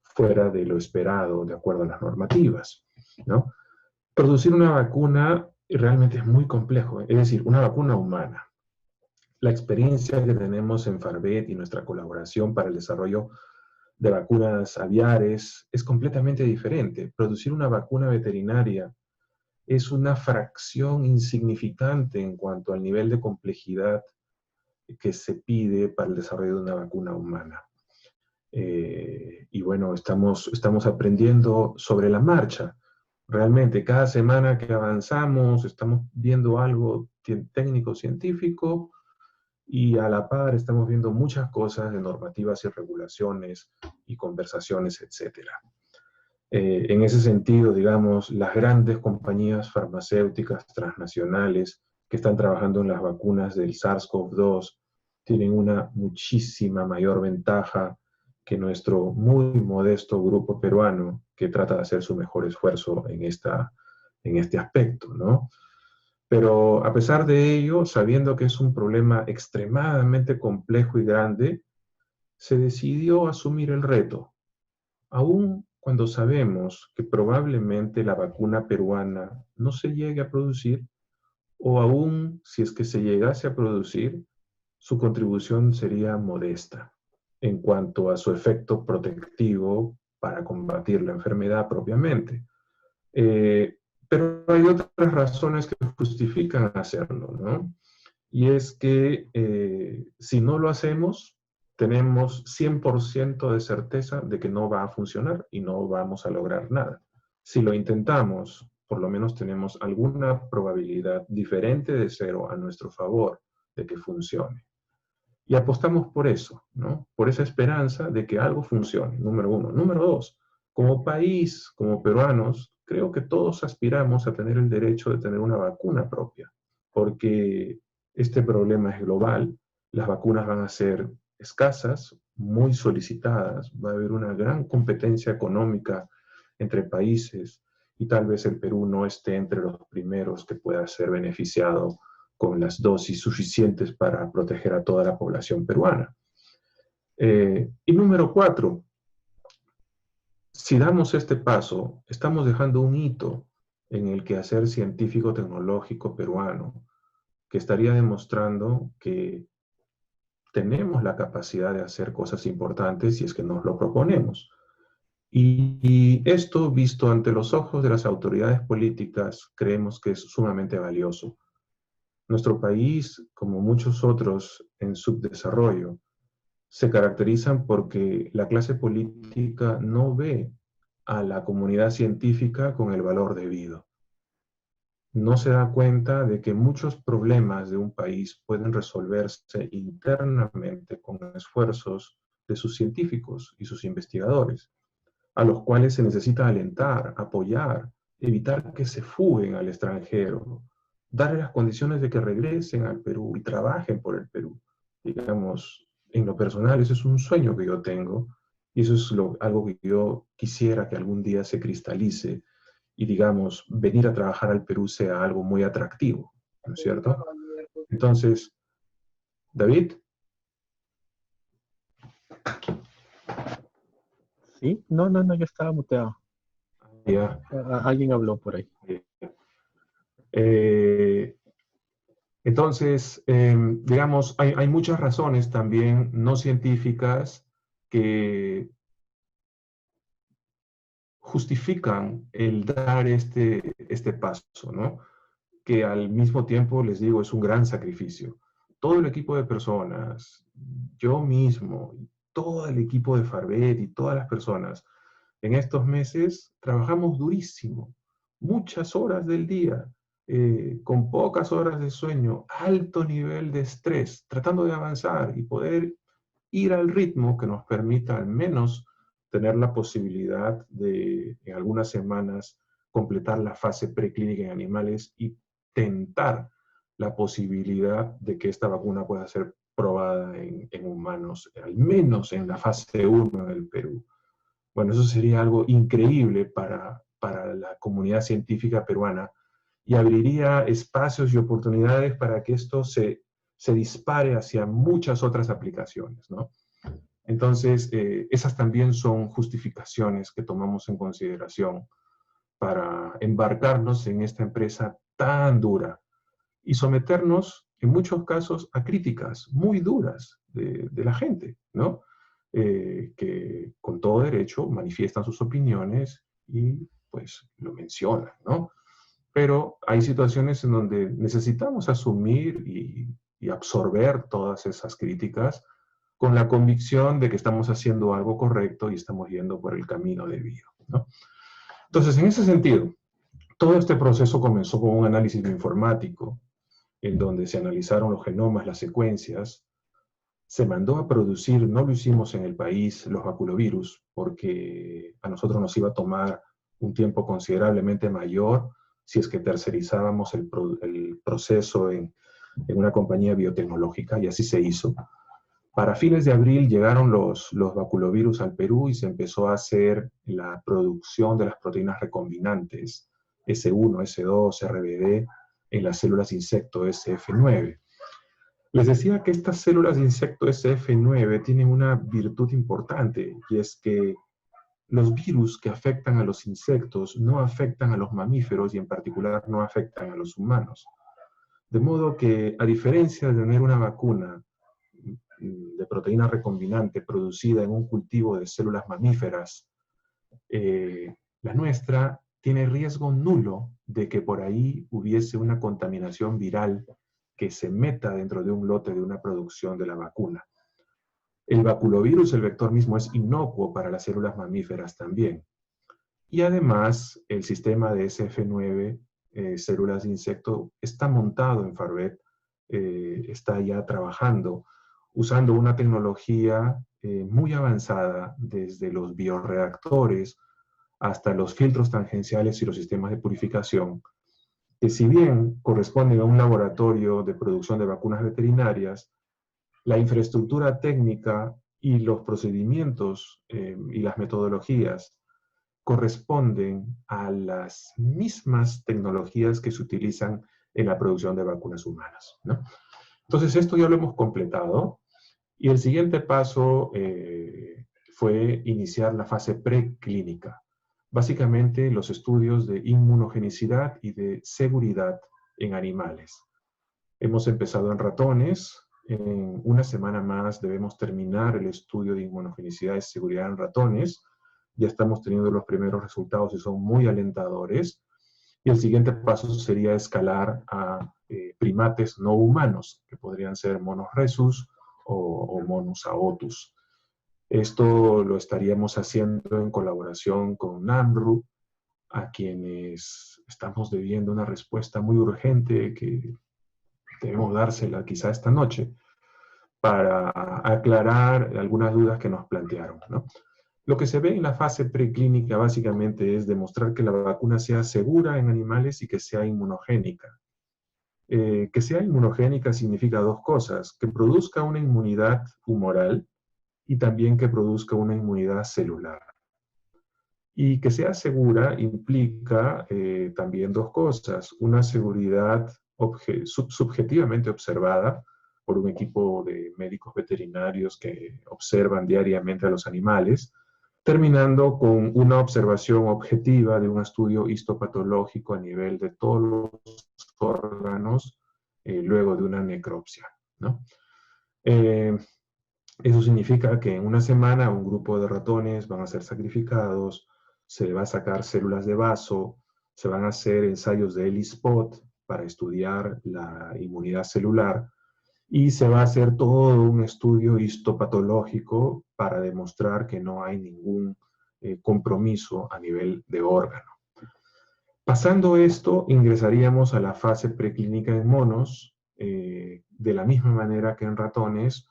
fuera de lo esperado, de acuerdo a las normativas, ¿no? Producir una vacuna realmente es muy complejo, es decir, una vacuna humana. La experiencia que tenemos en Farvet y nuestra colaboración para el desarrollo de vacunas aviares es completamente diferente. Producir una vacuna veterinaria es una fracción insignificante en cuanto al nivel de complejidad que se pide para el desarrollo de una vacuna humana. Y bueno, estamos aprendiendo sobre la marcha. Realmente, cada semana que avanzamos, estamos viendo algo técnico, científico, y a la par estamos viendo muchas cosas de normativas y regulaciones y conversaciones, etc. En ese sentido, digamos, las grandes compañías farmacéuticas transnacionales que están trabajando en las vacunas del SARS-CoV-2 tienen una muchísima mayor ventaja que nuestro muy modesto grupo peruano que trata de hacer su mejor esfuerzo en este aspecto, ¿no? Pero a pesar de ello, sabiendo que es un problema extremadamente complejo y grande, se decidió asumir el reto, aun cuando sabemos que probablemente la vacuna peruana no se llegue a producir, o aún si es que se llegase a producir, su contribución sería modesta en cuanto a su efecto protectivo para combatir la enfermedad propiamente. Pero hay otras razones que justifican hacerlo, ¿no? Y es que si no lo hacemos, tenemos 100% de certeza de que no va a funcionar y no vamos a lograr nada. Si lo intentamos, por lo menos tenemos alguna probabilidad diferente de cero a nuestro favor de que funcione. Y apostamos por eso, ¿no? Por esa esperanza de que algo funcione, número uno. Número dos, como país, como peruanos, creo que todos aspiramos a tener el derecho de tener una vacuna propia, porque este problema es global, las vacunas van a ser escasas, muy solicitadas, va a haber una gran competencia económica entre países y tal vez el Perú no esté entre los primeros que pueda ser beneficiado con las dosis suficientes para proteger a toda la población peruana. Y número 4, si damos este paso, estamos dejando un hito en el quehacer científico-tecnológico peruano, que estaría demostrando que tenemos la capacidad de hacer cosas importantes si es que nos lo proponemos. Y esto, visto ante los ojos de las autoridades políticas, creemos que es sumamente valioso. Nuestro país, como muchos otros en subdesarrollo, se caracterizan porque la clase política no ve a la comunidad científica con el valor debido. No se da cuenta de que muchos problemas de un país pueden resolverse internamente con esfuerzos de sus científicos y sus investigadores, a los cuales se necesita alentar, apoyar, evitar que se fuguen al extranjero, darle las condiciones de que regresen al Perú y trabajen por el Perú. Digamos, en lo personal, eso es un sueño que yo tengo y eso es algo que yo quisiera que algún día se cristalice y, digamos, venir a trabajar al Perú sea algo muy atractivo, ¿no es cierto? Entonces, David. ¿Sí? No, yo estaba muteado. Ya. Alguien habló por ahí. Entonces, digamos, hay muchas razones también no científicas que justifican el dar este paso, ¿no? Que al mismo tiempo, les digo, es un gran sacrificio. Todo el equipo de personas, yo mismo, todo el equipo de Farvet y todas las personas, en estos meses trabajamos durísimo, muchas horas del día, con pocas horas de sueño, alto nivel de estrés, tratando de avanzar y poder ir al ritmo que nos permita al menos tener la posibilidad de, en algunas semanas, completar la fase preclínica en animales y tentar la posibilidad de que esta vacuna pueda ser probada en humanos, al menos en la fase 1 en el Perú. Bueno, eso sería algo increíble para la comunidad científica peruana y abriría espacios y oportunidades para que esto se dispare hacia muchas otras aplicaciones, ¿no? Entonces, esas también son justificaciones que tomamos en consideración para embarcarnos en esta empresa tan dura y someternos, en muchos casos, a críticas muy duras de la gente, ¿no? Que con todo derecho manifiestan sus opiniones y pues lo mencionan, ¿no? Pero hay situaciones en donde necesitamos asumir y absorber todas esas críticas con la convicción de que estamos haciendo algo correcto y estamos yendo por el camino debido, ¿no? Entonces, en ese sentido, todo este proceso comenzó con un análisis bioinformático, en donde se analizaron los genomas, las secuencias, se mandó a producir, no lo hicimos en el país, los baculovirus, porque a nosotros nos iba a tomar un tiempo considerablemente mayor si es que tercerizábamos el proceso en una compañía biotecnológica, y así se hizo. Para fines de abril llegaron los baculovirus al Perú y se empezó a hacer la producción de las proteínas recombinantes S1, S2, RBD en las células insecto SF9. Les decía que estas células de insecto SF9 tienen una virtud importante, y es que los virus que afectan a los insectos no afectan a los mamíferos y en particular no afectan a los humanos. De modo que, a diferencia de tener una vacuna de proteína recombinante producida en un cultivo de células mamíferas, la nuestra tiene riesgo nulo de que por ahí hubiese una contaminación viral que se meta dentro de un lote de una producción de la vacuna. El baculovirus, el vector mismo, es inocuo para las células mamíferas también. Y además, el sistema de SF9, células de insecto, está montado en Farvet, está ya trabajando, usando una tecnología muy avanzada, desde los bioreactores hasta los filtros tangenciales y los sistemas de purificación, que si bien corresponden a un laboratorio de producción de vacunas veterinarias, la infraestructura técnica y los procedimientos y las metodologías corresponden a las mismas tecnologías que se utilizan en la producción de vacunas humanas, ¿no? Entonces, esto ya lo hemos completado, y el siguiente paso fue iniciar la fase preclínica. Básicamente, los estudios de inmunogenicidad y de seguridad en animales. Hemos empezado en ratones. En una semana más debemos terminar el estudio de inmunogenicidad y seguridad en ratones. Ya estamos teniendo los primeros resultados y son muy alentadores. Y el siguiente paso sería escalar a primates no humanos, que podrían ser monos rhesus o Monos aotus. Esto lo estaríamos haciendo en colaboración con NAMRU, a quienes estamos debiendo una respuesta muy urgente que debemos dársela quizá esta noche para aclarar algunas dudas que nos plantearon, ¿no? Lo que se ve en la fase preclínica básicamente es demostrar que la vacuna sea segura en animales y que sea inmunogénica. Que sea inmunogénica significa dos cosas: que produzca una inmunidad humoral y también que produzca una inmunidad celular. Y que sea segura implica también dos cosas: una seguridad subjetivamente observada por un equipo de médicos veterinarios que observan diariamente a los animales, terminando con una observación objetiva de un estudio histopatológico a nivel de todos los órganos luego de una necropsia, ¿no? Eso significa que en una semana un grupo de ratones van a ser sacrificados, se va a sacar células de vaso, se van a hacer ensayos de ELISpot para estudiar la inmunidad celular y se va a hacer todo un estudio histopatológico para demostrar que no hay ningún compromiso a nivel de órgano. Pasando esto, ingresaríamos a la fase preclínica en monos, de la misma manera que en ratones,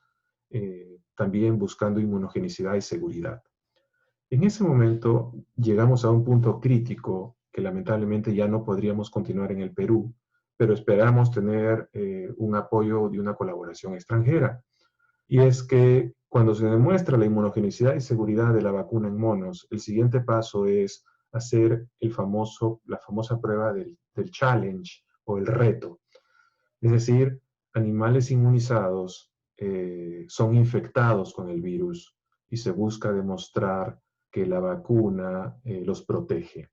también buscando inmunogenicidad y seguridad. En ese momento llegamos a un punto crítico que lamentablemente ya no podríamos continuar en el Perú, pero esperamos tener un apoyo de una colaboración extranjera. Y es que cuando se demuestra la inmunogenicidad y seguridad de la vacuna en monos, el siguiente paso es hacer la famosa prueba del challenge o el reto. Es decir, animales inmunizados son infectados con el virus y se busca demostrar que la vacuna los protege.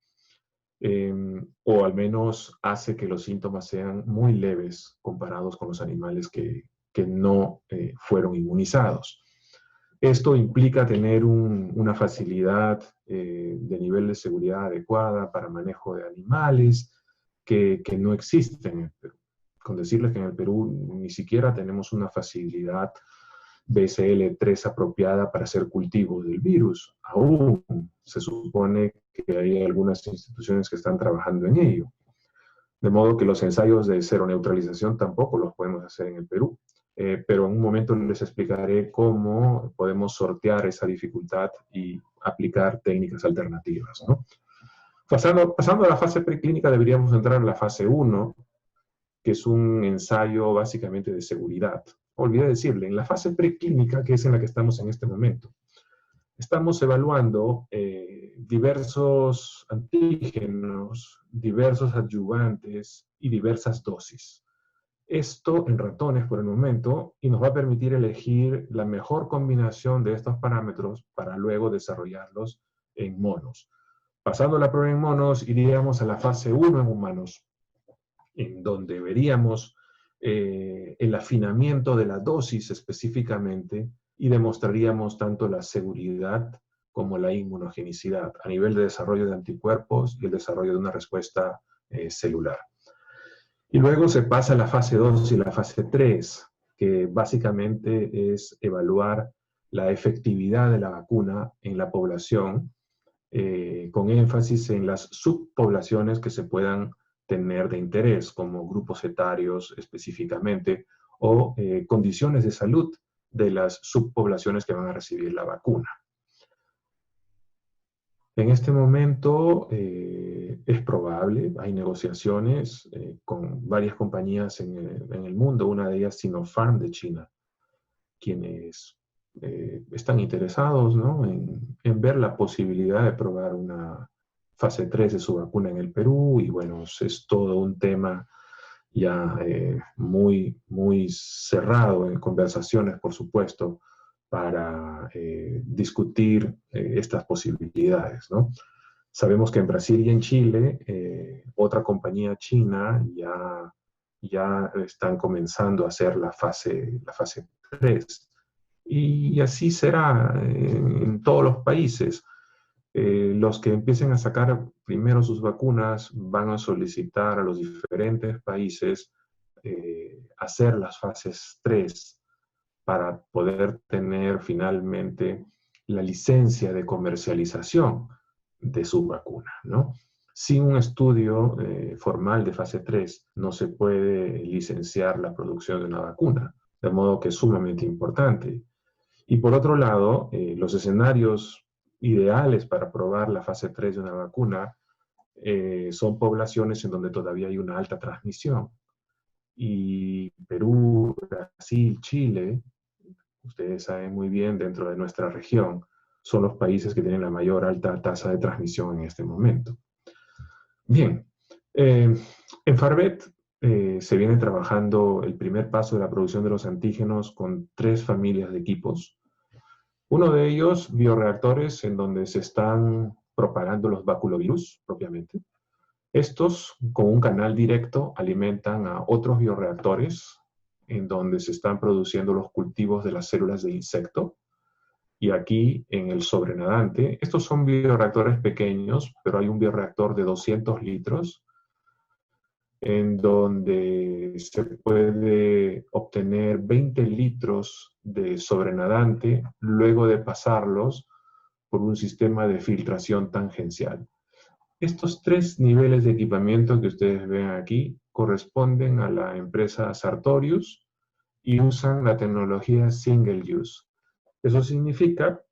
O al menos hace que los síntomas sean muy leves comparados con los animales que no fueron inmunizados. Esto implica tener una facilidad de nivel de seguridad adecuada para manejo de animales que no existen en el Perú. Con decirles que en el Perú ni siquiera tenemos una facilidad BSL-3 apropiada para hacer cultivos del virus. Aún se supone que hay algunas instituciones que están trabajando en ello. De modo que los ensayos de seroneutralización tampoco los podemos hacer en el Perú. Pero en un momento les explicaré cómo podemos sortear esa dificultad y aplicar técnicas alternativas, ¿no? Pasando a la fase preclínica, deberíamos entrar en la fase 1, que es un ensayo básicamente de seguridad. Olvidé decirle, en la fase preclínica, que es en la que estamos en este momento, estamos evaluando diversos antígenos, diversos adyuvantes y diversas dosis. Esto en ratones por el momento, y nos va a permitir elegir la mejor combinación de estos parámetros para luego desarrollarlos en monos. Pasando la prueba en monos, iríamos a la fase 1 en humanos, en donde veríamos el afinamiento de la dosis específicamente y demostraríamos tanto la seguridad como la inmunogenicidad a nivel de desarrollo de anticuerpos y el desarrollo de una respuesta celular. Y luego se pasa a la fase 2 y la fase 3, que básicamente es evaluar la efectividad de la vacuna en la población, con énfasis en las subpoblaciones que se puedan tener de interés, como grupos etarios específicamente, o condiciones de salud de las subpoblaciones que van a recibir la vacuna. En este momento es probable, hay negociaciones con varias compañías en el mundo, una de ellas Sinopharm de China, quienes están interesados, ¿no?, en ver la posibilidad de probar una fase 3 de su vacuna en el Perú, y bueno, es todo un tema ya muy, muy cerrado en conversaciones, por supuesto, para discutir estas posibilidades, ¿no? Sabemos que en Brasil y en Chile, otra compañía china ya están comenzando a hacer la fase 3. Y así será en todos los países. Los que empiecen a sacar primero sus vacunas van a solicitar a los diferentes países hacer las fases 3 para poder tener finalmente la licencia de comercialización de su vacuna, ¿no? Sin un estudio formal de fase 3 no se puede licenciar la producción de una vacuna, de modo que es sumamente importante. Y por otro lado, los escenarios ideales para probar la fase 3 de una vacuna son poblaciones en donde todavía hay una alta transmisión. Y Perú, Brasil, Chile, ustedes saben muy bien, dentro de nuestra región, son los países que tienen la mayor alta tasa de transmisión en este momento. Bien, en Farbet se viene trabajando el primer paso de la producción de los antígenos con 3 familias de equipos. Uno de ellos, bioreactores, en donde se están propagando los baculovirus propiamente. Estos, con un canal directo, alimentan a otros bioreactores, en donde se están produciendo los cultivos de las células de insecto. Y aquí, en el sobrenadante, estos son bioreactores pequeños, pero hay un bioreactor de 200 litros, en donde se puede obtener 20 litros de sobrenadante luego de pasarlos por un sistema de filtración tangencial. Estos 3 niveles de equipamiento que ustedes ven aquí corresponden a la empresa Sartorius y usan la tecnología Single Use. Eso significa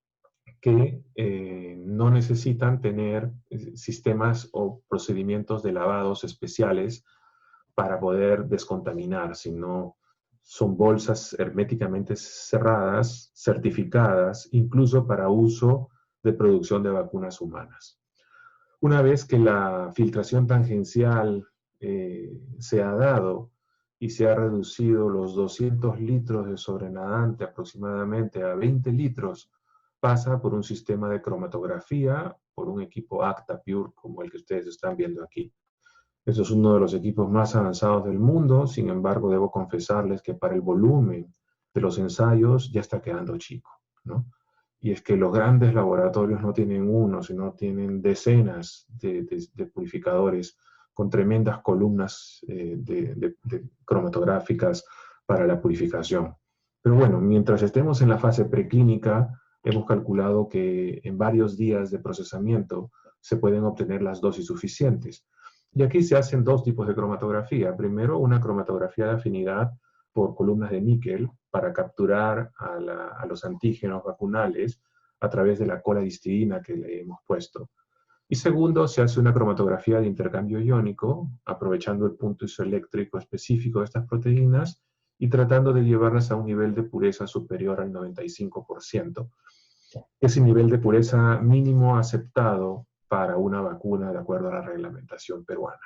que no necesitan tener sistemas o procedimientos de lavados especiales para poder descontaminar, sino son bolsas herméticamente cerradas, certificadas, incluso para uso de producción de vacunas humanas. Una vez que la filtración tangencial se ha dado y se ha reducido los 200 litros de sobrenadante aproximadamente a 20 litros, pasa por un sistema de cromatografía, por un equipo ActaPure como el que ustedes están viendo aquí. Eso es uno de los equipos más avanzados del mundo, sin embargo, debo confesarles que para el volumen de los ensayos ya está quedando chico, ¿no? Y es que los grandes laboratorios no tienen uno, sino tienen decenas de purificadores con tremendas columnas cromatográficas para la purificación. Pero bueno, mientras estemos en la fase preclínica, hemos calculado que en varios días de procesamiento se pueden obtener las dosis suficientes. Y aquí se hacen 2 tipos de cromatografía. Primero, una cromatografía de afinidad por columnas de níquel para capturar a los antígenos vacunales a través de la cola de histidina que le hemos puesto. Y segundo, se hace una cromatografía de intercambio iónico, aprovechando el punto isoeléctrico específico de estas proteínas y tratando de llevarlas a un nivel de pureza superior al 95%. Ese nivel de pureza mínimo aceptado para una vacuna de acuerdo a la reglamentación peruana.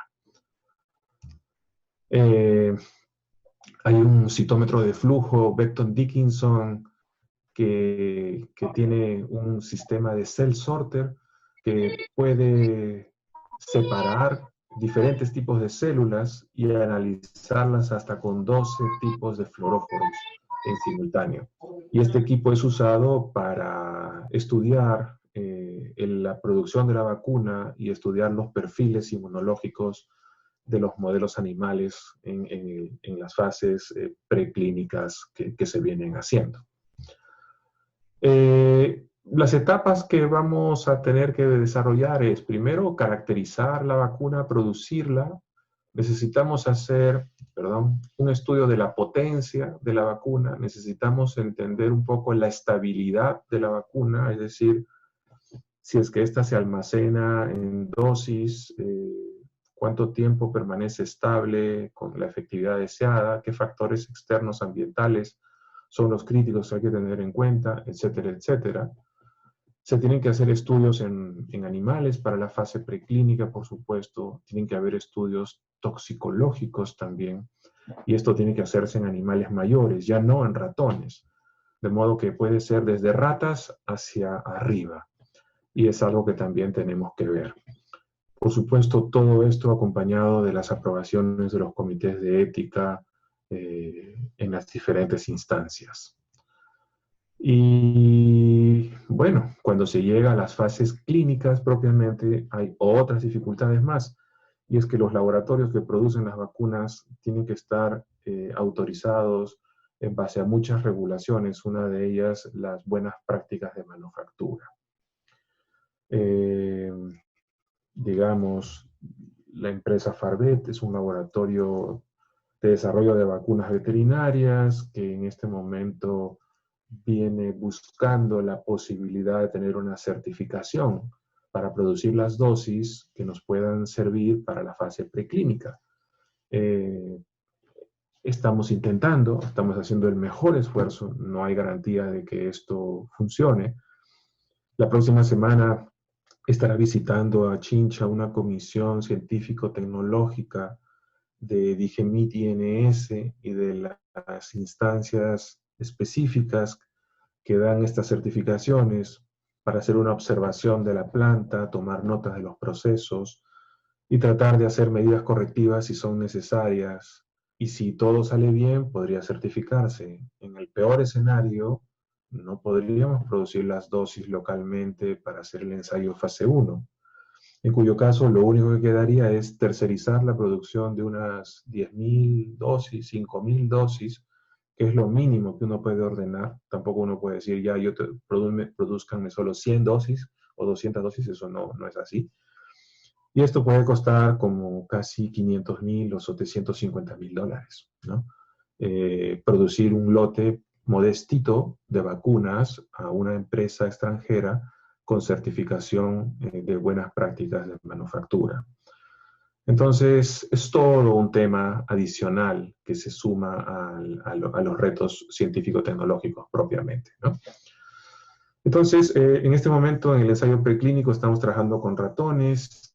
Hay un citómetro de flujo, Becton Dickinson, que tiene un sistema de cell sorter que puede separar diferentes tipos de células y analizarlas hasta con 12 tipos de fluoróforos en simultáneo. Y este equipo es usado para estudiar la producción de la vacuna y estudiar los perfiles inmunológicos de los modelos animales en las fases preclínicas que se vienen haciendo. Las etapas que vamos a tener que desarrollar es, primero, caracterizar la vacuna, producirla. Necesitamos hacer, un estudio de la potencia de la vacuna. Necesitamos entender un poco la estabilidad de la vacuna, es decir, si es que ésta se almacena en dosis, cuánto tiempo permanece estable con la efectividad deseada, qué factores externos ambientales son los críticos que hay que tener en cuenta, etcétera, etcétera. Se tienen que hacer estudios en animales para la fase preclínica, por supuesto. Tienen que haber estudios toxicológicos también. Y esto tiene que hacerse en animales mayores, ya no en ratones. De modo que puede ser desde ratas hacia arriba. Y es algo que también tenemos que ver. Por supuesto, todo esto acompañado de las aprobaciones de los comités de ética en las diferentes instancias. Y bueno, cuando se llega a las fases clínicas propiamente, hay otras dificultades más. Y es que los laboratorios que producen las vacunas tienen que estar autorizados en base a muchas regulaciones, una de ellas las buenas prácticas de manufactura. Digamos, la empresa Farvet es un laboratorio de desarrollo de vacunas veterinarias que en este momento viene buscando la posibilidad de tener una certificación para producir las dosis que nos puedan servir para la fase preclínica. Estamos intentando, estamos haciendo el mejor esfuerzo, no hay garantía de que esto funcione. La próxima semana estará visitando a Chincha una comisión científico-tecnológica de Digemit INS y de las instancias específicas que dan estas certificaciones para hacer una observación de la planta, tomar notas de los procesos y tratar de hacer medidas correctivas si son necesarias. Y si todo sale bien, podría certificarse. En el peor escenario, no podríamos producir las dosis localmente para hacer el ensayo fase 1, en cuyo caso lo único que quedaría es tercerizar la producción de unas 10.000 dosis, 5.000 dosis, que es lo mínimo que uno puede ordenar. Tampoco uno puede decir, ya, produzcanme solo 100 dosis o 200 dosis, eso no es así. Y esto puede costar como casi 500.000 o $750.000, ¿no? Producir un lote modestito de vacunas a una empresa extranjera con certificación de buenas prácticas de manufactura. Entonces, es todo un tema adicional que se suma a los retos científico-tecnológicos propiamente, ¿no? Entonces, en este momento, en el ensayo preclínico, estamos trabajando con ratones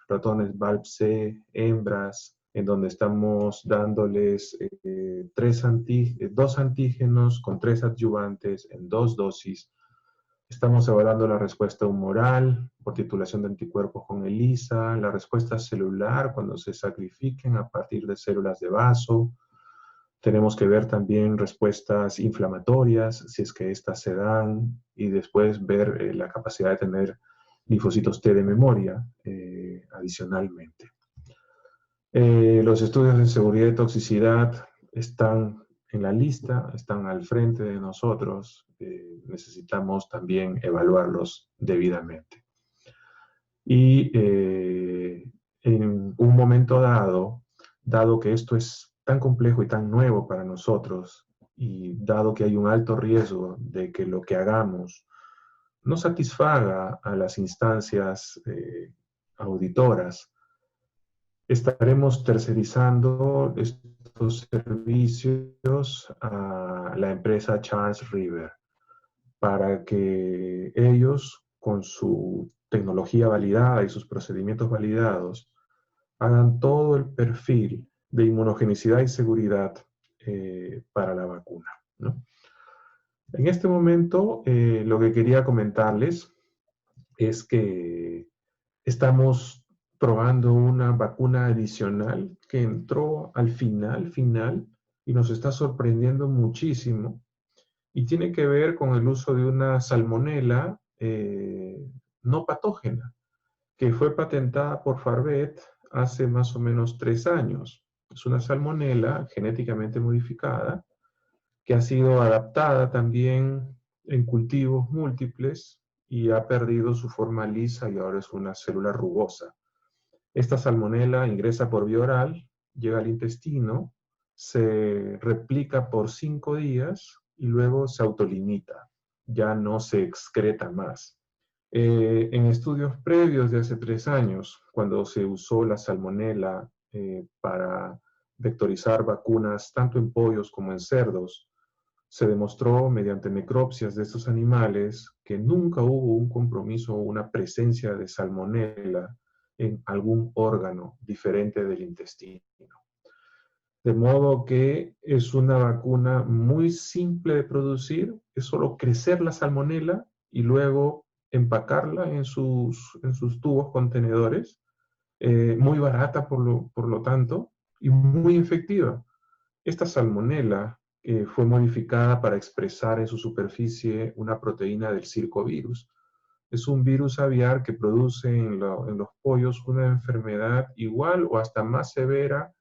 BALB/C, hembras, en donde estamos dándoles 2 antígenos con 3 adyuvantes en 2 dosis. Estamos evaluando la respuesta humoral por titulación de anticuerpos con ELISA, la respuesta celular cuando se sacrifiquen a partir de células de vaso. Tenemos que ver también respuestas inflamatorias, si es que éstas se dan, y después ver la capacidad de tener linfocitos T de memoria adicionalmente. Los estudios de seguridad y toxicidad están en la lista, están al frente de nosotros. Necesitamos también evaluarlos debidamente. Y en un momento dado que esto es tan complejo y tan nuevo para nosotros, y dado que hay un alto riesgo de que lo que hagamos no satisfaga a las instancias auditoras, estaremos tercerizando estos servicios a la empresa Charles River para que ellos, con su tecnología validada y sus procedimientos validados, hagan todo el perfil de inmunogenicidad y seguridad para la vacuna, ¿no? En este momento, lo que quería comentarles es que estamos probando una vacuna adicional que entró al final, y nos está sorprendiendo muchísimo, y tiene que ver con el uso de una salmonela no patógena, que fue patentada por Farvet hace más o menos 3 años. Es una salmonela genéticamente modificada que ha sido adaptada también en cultivos múltiples y ha perdido su forma lisa y ahora es una célula rugosa. Esta salmonela ingresa por vía oral, llega al intestino, se replica por 5 días y luego se autolimita. Ya no se excreta más. En estudios previos de hace 3 años, cuando se usó la salmonela para vectorizar vacunas tanto en pollos como en cerdos, se demostró mediante necropsias de estos animales que nunca hubo un compromiso o una presencia de salmonela en algún órgano diferente del intestino. De modo que es una vacuna muy simple de producir, es solo crecer la salmonela y luego empacarla en sus tubos contenedores, muy barata por lo tanto, y muy efectiva. Esta salmonela fue modificada para expresar en su superficie una proteína del circovirus. Es un virus aviar que produce en los pollos una enfermedad igual o hasta más severa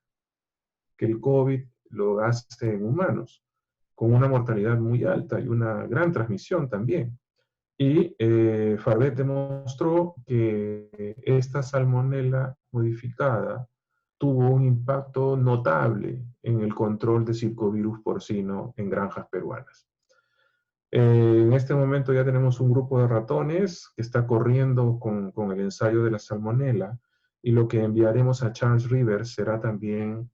que el COVID lo hace en humanos. con una mortalidad muy alta y una gran transmisión también. Y Farvet demostró que esta salmonela modificada tuvo un impacto notable en el control de circovirus porcino en granjas peruanas. En este momento ya tenemos un grupo de ratones que está corriendo con el ensayo de la salmonela, y lo que enviaremos a Charles River será también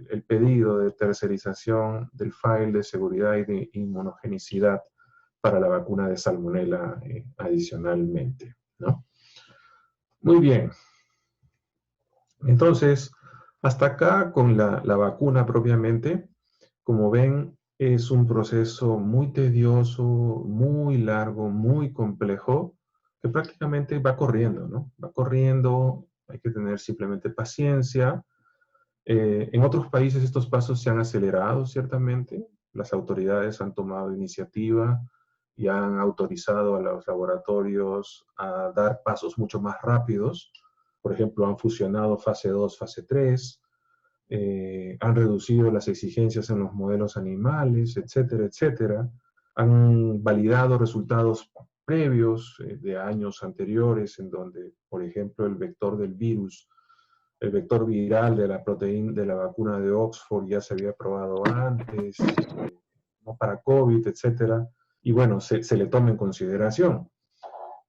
el pedido de tercerización del file de seguridad y de inmunogenicidad para la vacuna de salmonela adicionalmente, ¿no? Muy bien. Entonces, hasta acá con la vacuna propiamente. Como ven, es un proceso muy tedioso, muy largo, muy complejo, que prácticamente va corriendo, ¿no? Va corriendo, hay que tener simplemente paciencia. En otros países estos pasos se han acelerado, ciertamente. Las autoridades han tomado iniciativa y han autorizado a los laboratorios a dar pasos mucho más rápidos. Por ejemplo, han fusionado fase 2, fase 3, han reducido las exigencias en los modelos animales, etcétera, etcétera. Han validado resultados previos de años anteriores en donde, por ejemplo, el vector del virus, el vector viral de la proteína de la vacuna de Oxford ya se había probado antes, no para COVID, etcétera. Y bueno, se le toma en consideración.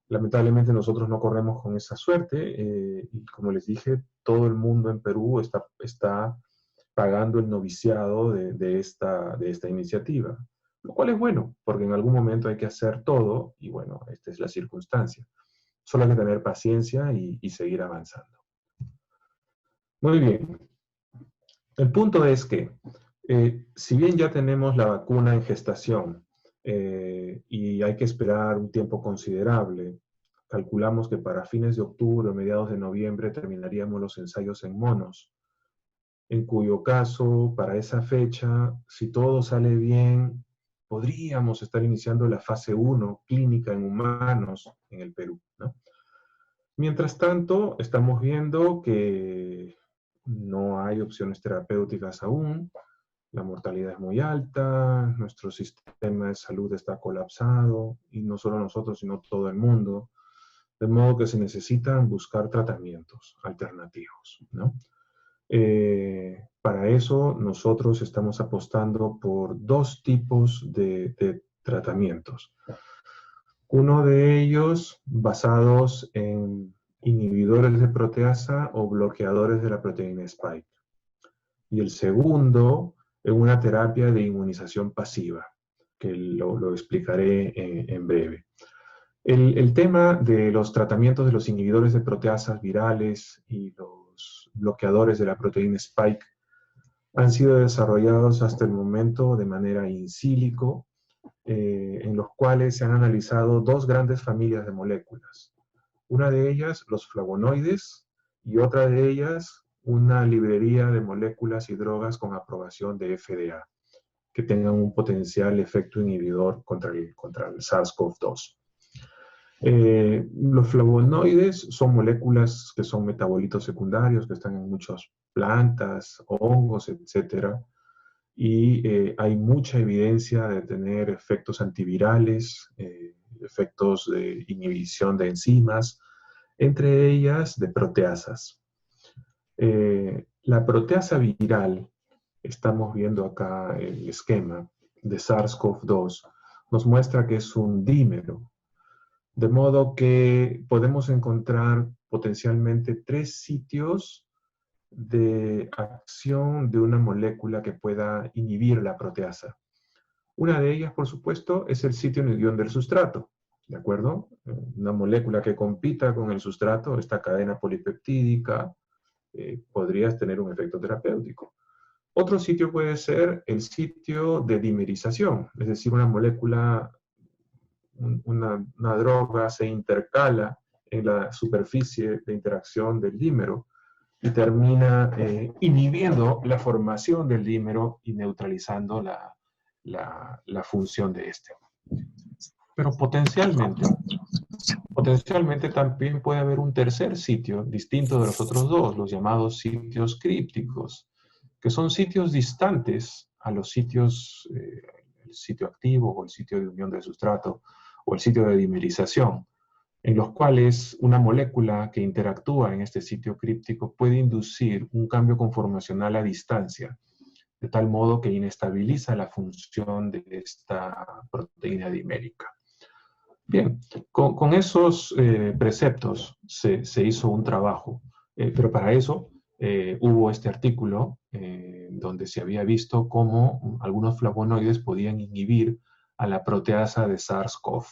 Lamentablemente nosotros no corremos con esa suerte, y como les dije, todo el mundo en Perú está pagando el noviciado de esta iniciativa, lo cual es bueno, porque en algún momento hay que hacer todo, y bueno, esta es la circunstancia. Solo hay que tener paciencia y seguir avanzando. Muy bien. El punto es que, si bien ya tenemos la vacuna en gestación, y hay que esperar un tiempo considerable, calculamos que para fines de octubre o mediados de noviembre terminaríamos los ensayos en monos, en cuyo caso, para esa fecha, si todo sale bien, podríamos estar iniciando la fase 1 clínica en humanos en el Perú, ¿no? Mientras tanto, estamos viendo que no hay opciones terapéuticas aún, la mortalidad es muy alta, nuestro sistema de salud está colapsado, y no solo nosotros, sino todo el mundo, de modo que se necesitan buscar tratamientos alternativos, ¿no? Para eso nosotros estamos apostando por dos tipos de tratamientos. Uno de ellos basados en inhibidores de proteasa o bloqueadores de la proteína Spike. Y el segundo, en una terapia de inmunización pasiva, que lo explicaré en breve. El tema de los tratamientos de los inhibidores de proteasas virales y los bloqueadores de la proteína Spike han sido desarrollados hasta el momento de manera in silico, en los cuales se han analizado dos grandes familias de moléculas. Una de ellas, los flavonoides, y otra de ellas, una librería de moléculas y drogas con aprobación de FDA, que tengan un potencial efecto inhibidor contra el SARS-CoV-2. Los flavonoides son moléculas que son metabolitos secundarios, que están en muchas plantas, hongos, etc. Y hay mucha evidencia de tener efectos antivirales, efectos de inhibición de enzimas, entre ellas de proteasas. La proteasa viral, estamos viendo acá el esquema de SARS-CoV-2, nos muestra que es un dímero. De modo que podemos encontrar potencialmente 3 sitios de acción de una molécula que pueda inhibir la proteasa. Una de ellas, por supuesto, es el sitio en el guión del sustrato, ¿de acuerdo? Una molécula que compita con el sustrato, esta cadena polipeptídica, podría tener un efecto terapéutico. Otro sitio puede ser el sitio de dimerización, es decir, una molécula, una droga se intercala en la superficie de interacción del dímero y termina inhibiendo la formación del dímero y neutralizando la función de este. Pero potencialmente también puede haber un tercer sitio distinto de los otros dos, los llamados sitios crípticos, que son sitios distantes a los sitios, el sitio activo o el sitio de unión de sustrato o el sitio de dimerización, en los cuales una molécula que interactúa en este sitio críptico puede inducir un cambio conformacional a distancia, de tal modo que inestabiliza la función de esta proteína dimérica. Bien, con esos preceptos se hizo un trabajo, pero para eso hubo este artículo donde se había visto cómo algunos flavonoides podían inhibir a la proteasa de SARS-CoV.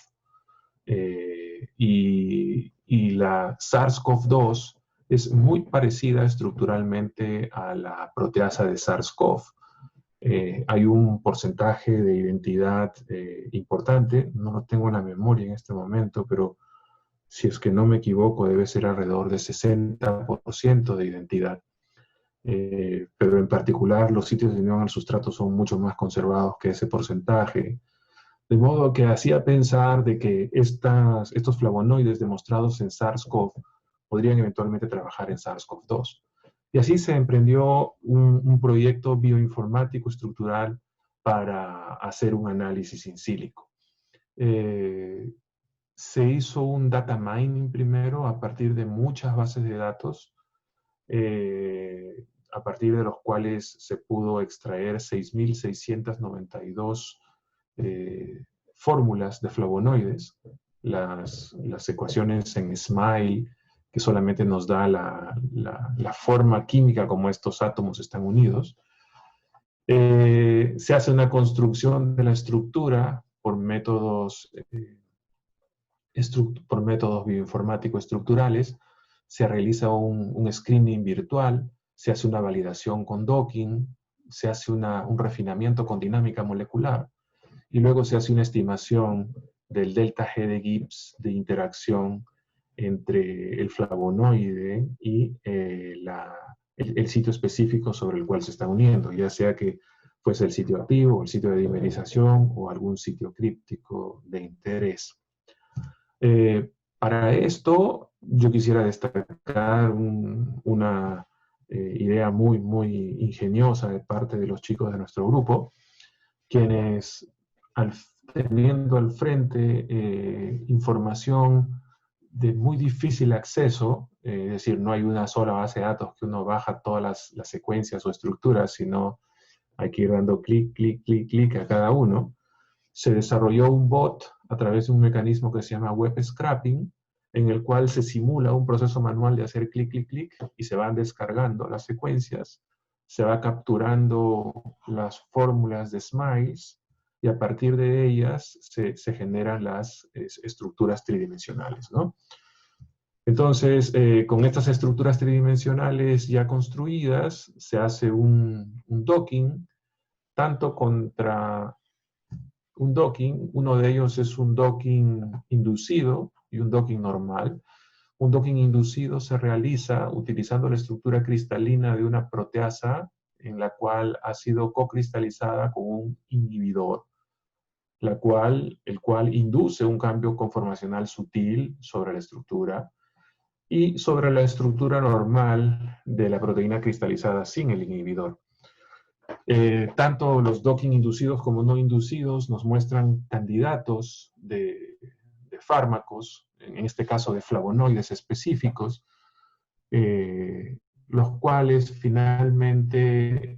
Y la SARS-CoV-2 es muy parecida estructuralmente a la proteasa de SARS-CoV. Hay un porcentaje de identidad importante, no lo tengo en la memoria en este momento, pero si es que no me equivoco, debe ser alrededor de 60% de identidad. Pero en particular los sitios de unión al sustrato son mucho más conservados que ese porcentaje. De modo que hacía pensar de que estos flavonoides demostrados en SARS-CoV podrían eventualmente trabajar en SARS-CoV-2. Y así se emprendió un proyecto bioinformático estructural para hacer un análisis in silico. Se hizo un data mining primero a partir de muchas bases de datos, a partir de los cuales se pudo extraer 6.692 fórmulas de flavonoides, las ecuaciones en SMILE, que solamente nos da la forma química como estos átomos están unidos. Se hace una construcción de la estructura por métodos bioinformáticos estructurales, se realiza un screening virtual, se hace una validación con docking, se hace un refinamiento con dinámica molecular, y luego se hace una estimación del delta G de Gibbs de interacción entre el flavonoide y el sitio específico sobre el cual se está uniendo, ya sea que fuese el sitio activo, el sitio de dimerización o algún sitio críptico de interés. Para esto, yo quisiera destacar una idea muy, muy ingeniosa de parte de los chicos de nuestro grupo, quienes, teniendo al frente información de muy difícil acceso, es decir, no hay una sola base de datos que uno baja todas las secuencias o estructuras, sino hay que ir dando clic, clic, clic, clic a cada uno. Se desarrolló un bot a través de un mecanismo que se llama web scrapping, en el cual se simula un proceso manual de hacer clic, clic, clic, y se van descargando las secuencias, se va capturando las fórmulas de SMILES, y a partir de ellas se generan las estructuras tridimensionales, ¿no? Entonces, con estas estructuras tridimensionales ya construidas, se hace un docking, tanto contra un docking, uno de ellos es un docking inducido y un docking normal. Un docking inducido se realiza utilizando la estructura cristalina de una proteasa en la cual ha sido cocristalizada con un inhibidor, el cual induce un cambio conformacional sutil sobre la estructura y sobre la estructura normal de la proteína cristalizada sin el inhibidor. Tanto los docking inducidos como no inducidos nos muestran candidatos de fármacos, en este caso de flavonoides específicos, los cuales finalmente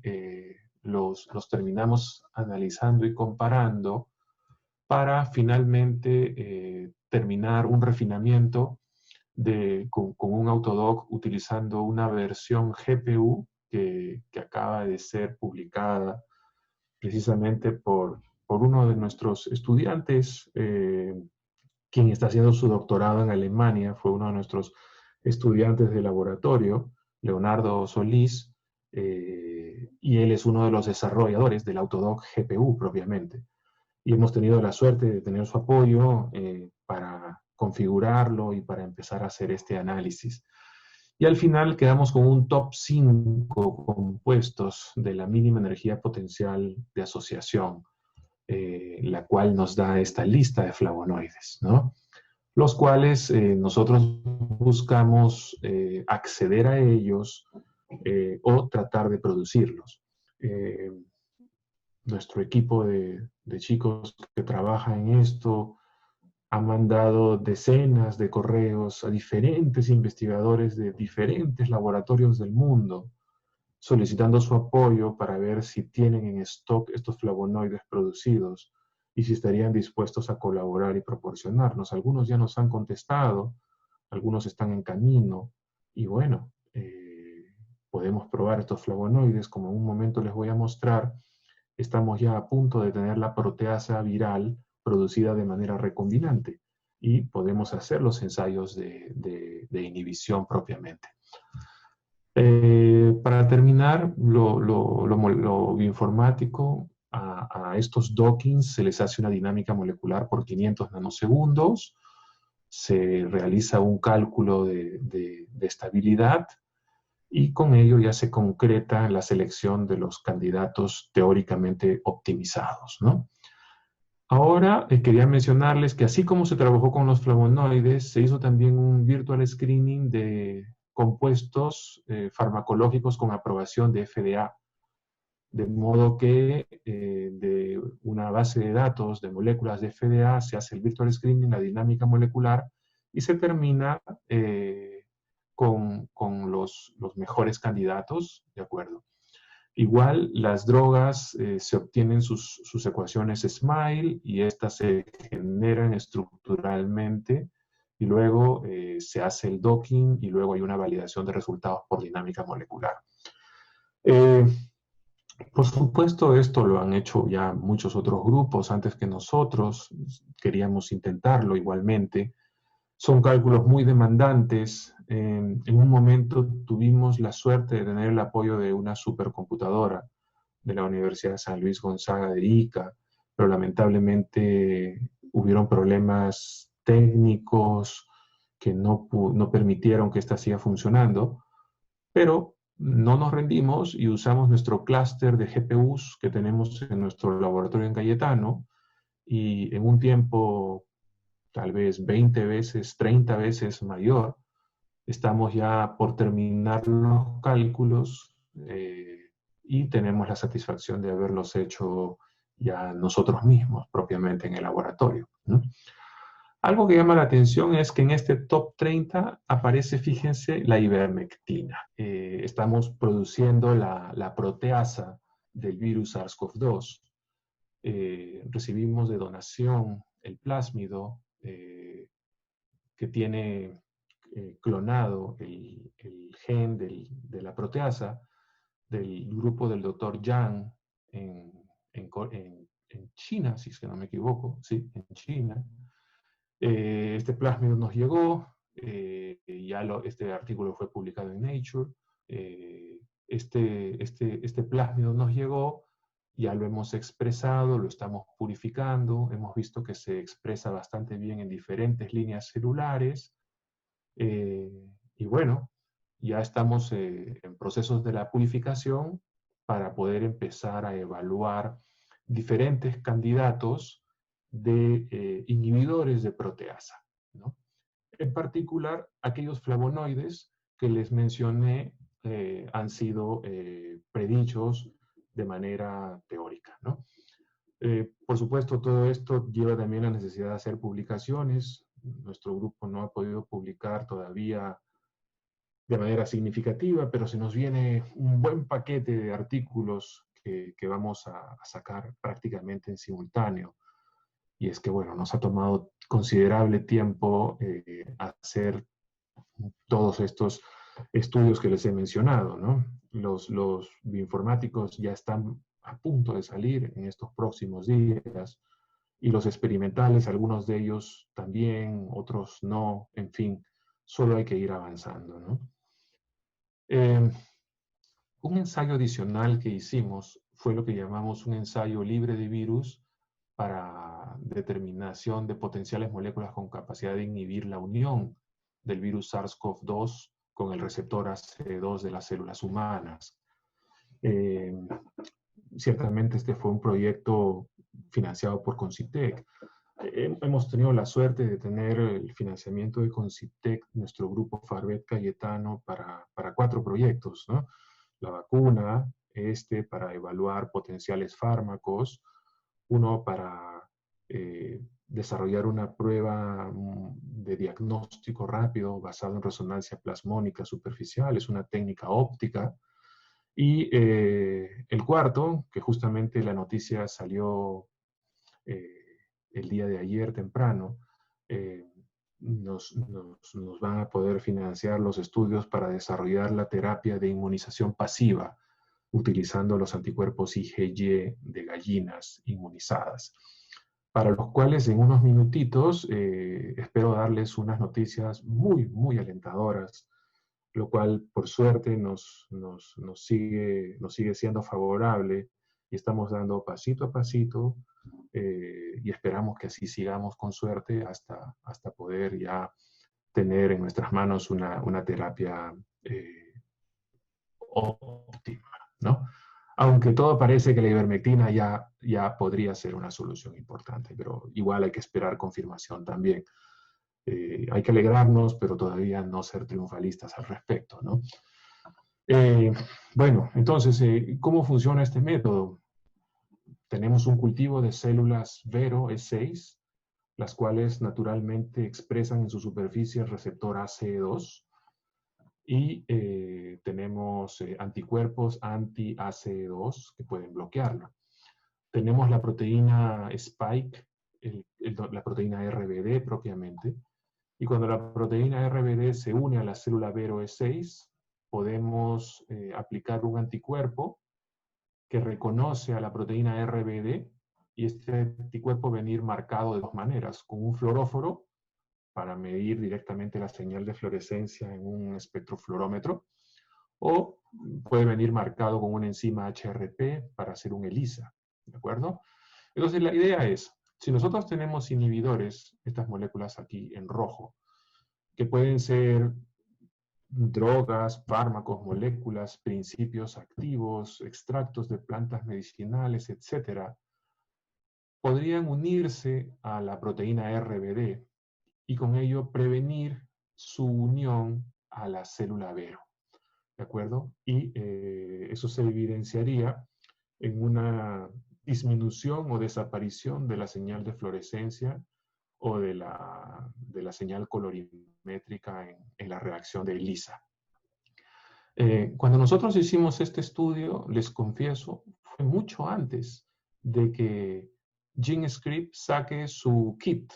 los terminamos analizando y comparando para finalmente terminar un refinamiento con un autodoc utilizando una versión GPU que acaba de ser publicada precisamente por uno de nuestros estudiantes, quien está haciendo su doctorado en Alemania, fue uno de nuestros estudiantes de laboratorio, Leonardo Solís, y él es uno de los desarrolladores del autodoc GPU propiamente. Y hemos tenido la suerte de tener su apoyo para configurarlo y para empezar a hacer este análisis. Y al final quedamos con un top 5 compuestos de la mínima energía potencial de asociación, la cual nos da esta lista de flavonoides, ¿no? Los cuales nosotros buscamos acceder a ellos o tratar de producirlos. Eh, Nuestro equipo de chicos que trabaja en esto ha mandado decenas de correos a diferentes investigadores de diferentes laboratorios del mundo, solicitando su apoyo para ver si tienen en stock estos flavonoides producidos y si estarían dispuestos a colaborar y proporcionarnos. Algunos ya nos han contestado, algunos están en camino, y bueno, podemos probar estos flavonoides, como en un momento les voy a mostrar. Estamos ya a punto de tener la proteasa viral producida de manera recombinante y podemos hacer los ensayos de inhibición propiamente. Para terminar, lo bioinformático, a estos dockings se les hace una dinámica molecular por 500 nanosegundos, se realiza un cálculo de estabilidad y con ello ya se concreta la selección de los candidatos teóricamente optimizados, ¿no? Ahora quería mencionarles que así como se trabajó con los flavonoides, se hizo también un virtual screening de compuestos farmacológicos con aprobación de FDA, de modo que de una base de datos de moléculas de FDA se hace el virtual screening, la dinámica molecular, y se termina con los mejores candidatos, ¿de acuerdo? Igual, las drogas se obtienen sus ecuaciones SMILE y estas se generan estructuralmente y luego se hace el docking y luego hay una validación de resultados por dinámica molecular. Por supuesto, esto lo han hecho ya muchos otros grupos antes que nosotros. Queríamos intentarlo igualmente. Son cálculos muy demandantes. En un momento tuvimos la suerte de tener el apoyo de una supercomputadora de la Universidad de San Luis Gonzaga de Ica, pero lamentablemente hubieron problemas técnicos que no permitieron que esta siga funcionando, pero no nos rendimos y usamos nuestro clúster de GPUs que tenemos en nuestro laboratorio en Cayetano, y en un tiempo tal vez 20 veces, 30 veces mayor, estamos ya por terminar los cálculos y tenemos la satisfacción de haberlos hecho ya nosotros mismos, propiamente en el laboratorio, ¿no? Algo que llama la atención es que en este top 30 aparece, fíjense, la ivermectina. Estamos produciendo la proteasa del virus SARS-CoV-2. Recibimos de donación el plásmido que tiene clonado el gen de la proteasa del grupo del doctor Yang en China, si es que no me equivoco, sí, en China. Este plásmido nos llegó, este artículo fue publicado en Nature. Este plásmido nos llegó, ya lo hemos expresado, lo estamos purificando, hemos visto que se expresa bastante bien en diferentes líneas celulares, y bueno, ya estamos en procesos de la purificación para poder empezar a evaluar diferentes candidatos de inhibidores de proteasa, ¿no? En particular, aquellos flavonoides que les mencioné han sido predichos de manera teórica, ¿no? Por supuesto, todo esto lleva también la necesidad de hacer publicaciones. Nuestro grupo no ha podido publicar todavía de manera significativa, pero se nos viene un buen paquete de artículos que vamos a sacar prácticamente en simultáneo. Y es que, bueno, nos ha tomado considerable tiempo hacer todos estos estudios que les he mencionado, ¿no? Los bioinformáticos ya están a punto de salir en estos próximos días, y los experimentales, algunos de ellos también, otros no, en fin, solo hay que ir avanzando, ¿no? Un ensayo adicional que hicimos fue lo que llamamos un ensayo libre de virus para determinación de potenciales moléculas con capacidad de inhibir la unión del virus SARS-CoV-2 con el receptor ACE2 de las células humanas. Ciertamente este fue un proyecto financiado por Concitec. Hemos tenido la suerte de tener el financiamiento de Concitec, nuestro grupo Farvet Cayetano, para 4 proyectos, ¿no? La vacuna, para evaluar potenciales fármacos, uno para desarrollar una prueba de diagnóstico rápido basado en resonancia plasmónica superficial, es una técnica óptica. Y el cuarto, que justamente la noticia salió el día de ayer temprano, nos van a poder financiar los estudios para desarrollar la terapia de inmunización pasiva utilizando los anticuerpos IgG de gallinas inmunizadas, para los cuales en unos minutitos espero darles unas noticias muy, muy alentadoras, lo cual por suerte nos sigue siendo favorable y estamos dando pasito a pasito y esperamos que así sigamos con suerte hasta poder ya tener en nuestras manos una terapia óptima, ¿no? Aunque todo parece que la ivermectina ya podría ser una solución importante, pero igual hay que esperar confirmación también. Hay que alegrarnos, pero todavía no ser triunfalistas al respecto, ¿no? Bueno, entonces, ¿cómo funciona este método? Tenemos un cultivo de células Vero E6, las cuales naturalmente expresan en su superficie el receptor ACE2, y tenemos anticuerpos anti-ACE2 que pueden bloquearlo. Tenemos la proteína Spike, la proteína RBD propiamente, y cuando la proteína RBD se une a la célula Vero E6, podemos aplicar un anticuerpo que reconoce a la proteína RBD, y este anticuerpo venir marcado de dos maneras, con un fluoróforo para medir directamente la señal de fluorescencia en un espectrofluorómetro, o puede venir marcado con una enzima HRP para hacer un ELISA, ¿de acuerdo? Entonces la idea es, si nosotros tenemos inhibidores, estas moléculas aquí en rojo, que pueden ser drogas, fármacos, moléculas, principios activos, extractos de plantas medicinales, etc., podrían unirse a la proteína RBD y con ello prevenir su unión a la célula Vero, ¿de acuerdo? Y eso se evidenciaría en una disminución o desaparición de la señal de fluorescencia o de la señal colorimétrica en la reacción de ELISA. Cuando nosotros hicimos este estudio, les confieso, fue mucho antes de que GenScript saque su kit,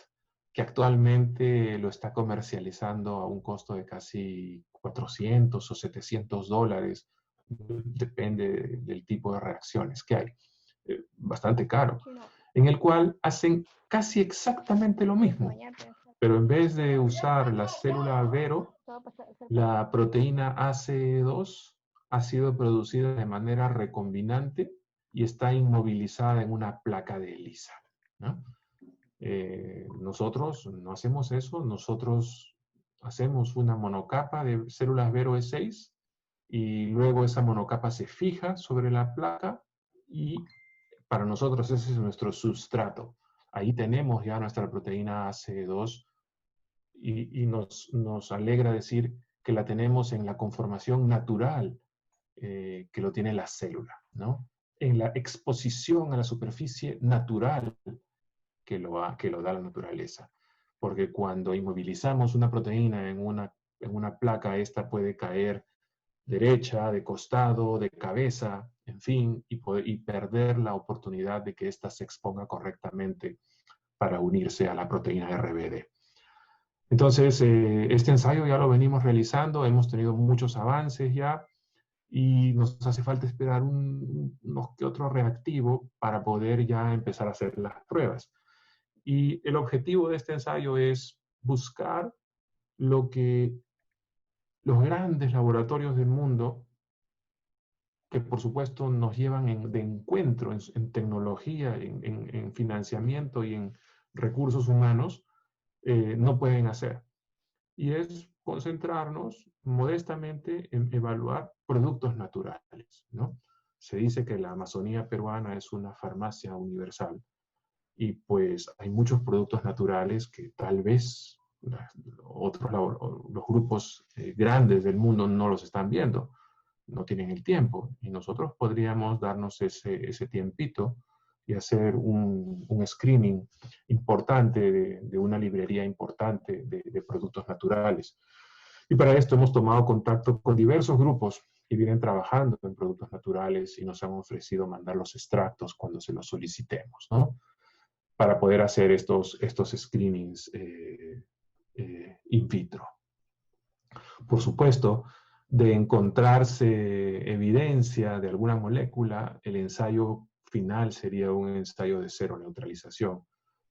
que actualmente lo está comercializando a un costo de casi 400 o 700 dólares, depende del tipo de reacciones que hay, bastante caro, en el cual hacen casi exactamente lo mismo, pero en vez de usar la célula Vero, la proteína ACE2 ha sido producida de manera recombinante y está inmovilizada en una placa de ELISA, ¿no? Nosotros no hacemos eso, nosotros hacemos una monocapa de células Vero E6 y luego esa monocapa se fija sobre la placa y para nosotros ese es nuestro sustrato. Ahí tenemos ya nuestra proteína ACE2 y nos alegra decir que la tenemos en la conformación natural que lo tiene la célula, ¿no? En la exposición a la superficie natural que lo da la naturaleza. Porque cuando inmovilizamos una proteína en una placa, esta puede caer derecha, de costado, de cabeza, en fin, y perder la oportunidad de que ésta se exponga correctamente para unirse a la proteína RBD. Entonces, este ensayo ya lo venimos realizando, hemos tenido muchos avances ya, y nos hace falta esperar unos que otro reactivo para poder ya empezar a hacer las pruebas. Y el objetivo de este ensayo es buscar lo que los grandes laboratorios del mundo, que por supuesto nos llevan de encuentro en tecnología, en financiamiento y en recursos humanos, no pueden hacer. Y es concentrarnos modestamente en evaluar productos naturales, ¿no? Se dice que la Amazonía peruana es una farmacia universal. Y pues hay muchos productos naturales que tal vez los grupos grandes del mundo no los están viendo. no tienen el tiempo. Y nosotros podríamos darnos ese tiempito y hacer un screening importante de una librería importante de productos naturales. Y para esto hemos tomado contacto con diversos grupos que vienen trabajando en productos naturales y nos han ofrecido mandar los extractos cuando se los solicitemos, ¿no? Para poder hacer estos screenings in vitro. Por supuesto, de encontrarse evidencia de alguna molécula, el ensayo final sería un ensayo de cero neutralización.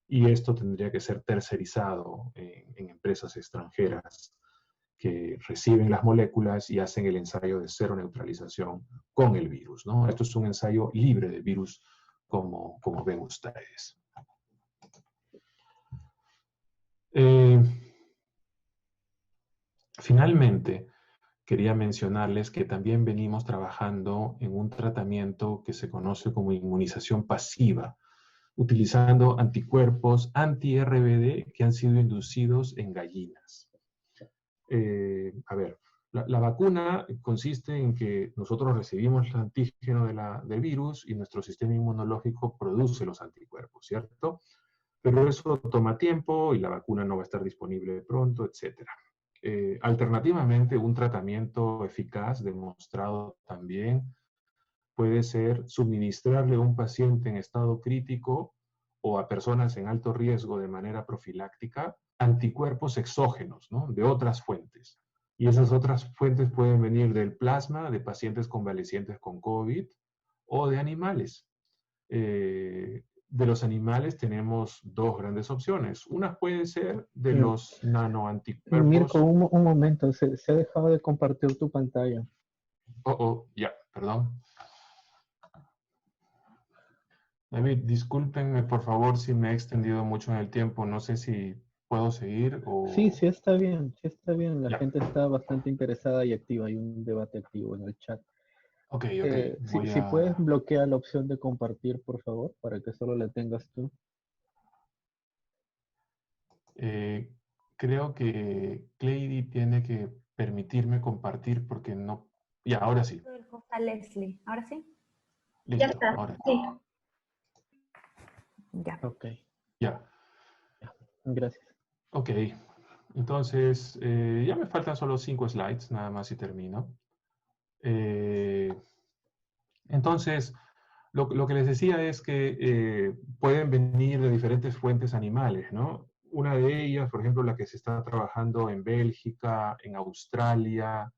Y esto tendría que ser tercerizado en empresas extranjeras que reciben las moléculas y hacen el ensayo de cero neutralización con el virus, ¿no? Esto es un ensayo libre de virus, como ven ustedes. Finalmente, quería mencionarles que también venimos trabajando en un tratamiento que se conoce como inmunización pasiva, utilizando anticuerpos anti-RBD que han sido inducidos en gallinas. A ver, la vacuna consiste en que nosotros recibimos el antígeno del virus y nuestro sistema inmunológico produce los anticuerpos, ¿cierto? Pero eso toma tiempo y la vacuna no va a estar disponible pronto, etc. Alternativamente, un tratamiento eficaz demostrado también puede ser suministrarle a un paciente en estado crítico o a personas en alto riesgo de manera profiláctica anticuerpos exógenos, ¿no? De otras fuentes. Y esas otras fuentes pueden venir del plasma de pacientes convalecientes con COVID o de animales. De los animales tenemos dos grandes opciones. Unas pueden ser de los nanoanticuerpos. Mirko, un momento, se ha dejado de compartir tu pantalla. Ya, perdón. David, discúlpenme por favor si me he extendido mucho en el tiempo. No sé si puedo seguir o... Sí, sí está bien, sí está bien. La Ya. gente está bastante interesada y activa. Hay un debate activo en el chat. Ok. Si puedes bloquear la opción de compartir, por favor, para que solo la tengas tú. Creo que Clady tiene que permitirme compartir porque no... Ya, ahora sí. Leslie, ¿ahora sí? Listo, Ya está, ahora sí. Ya. Ok, Ya. gracias. Ok. Entonces, ya me faltan solo 5 slides, nada más y termino. Entonces, lo que les decía es que pueden venir de diferentes fuentes animales, ¿no? Una de ellas, por ejemplo, la que se está trabajando en Bélgica, en Australia,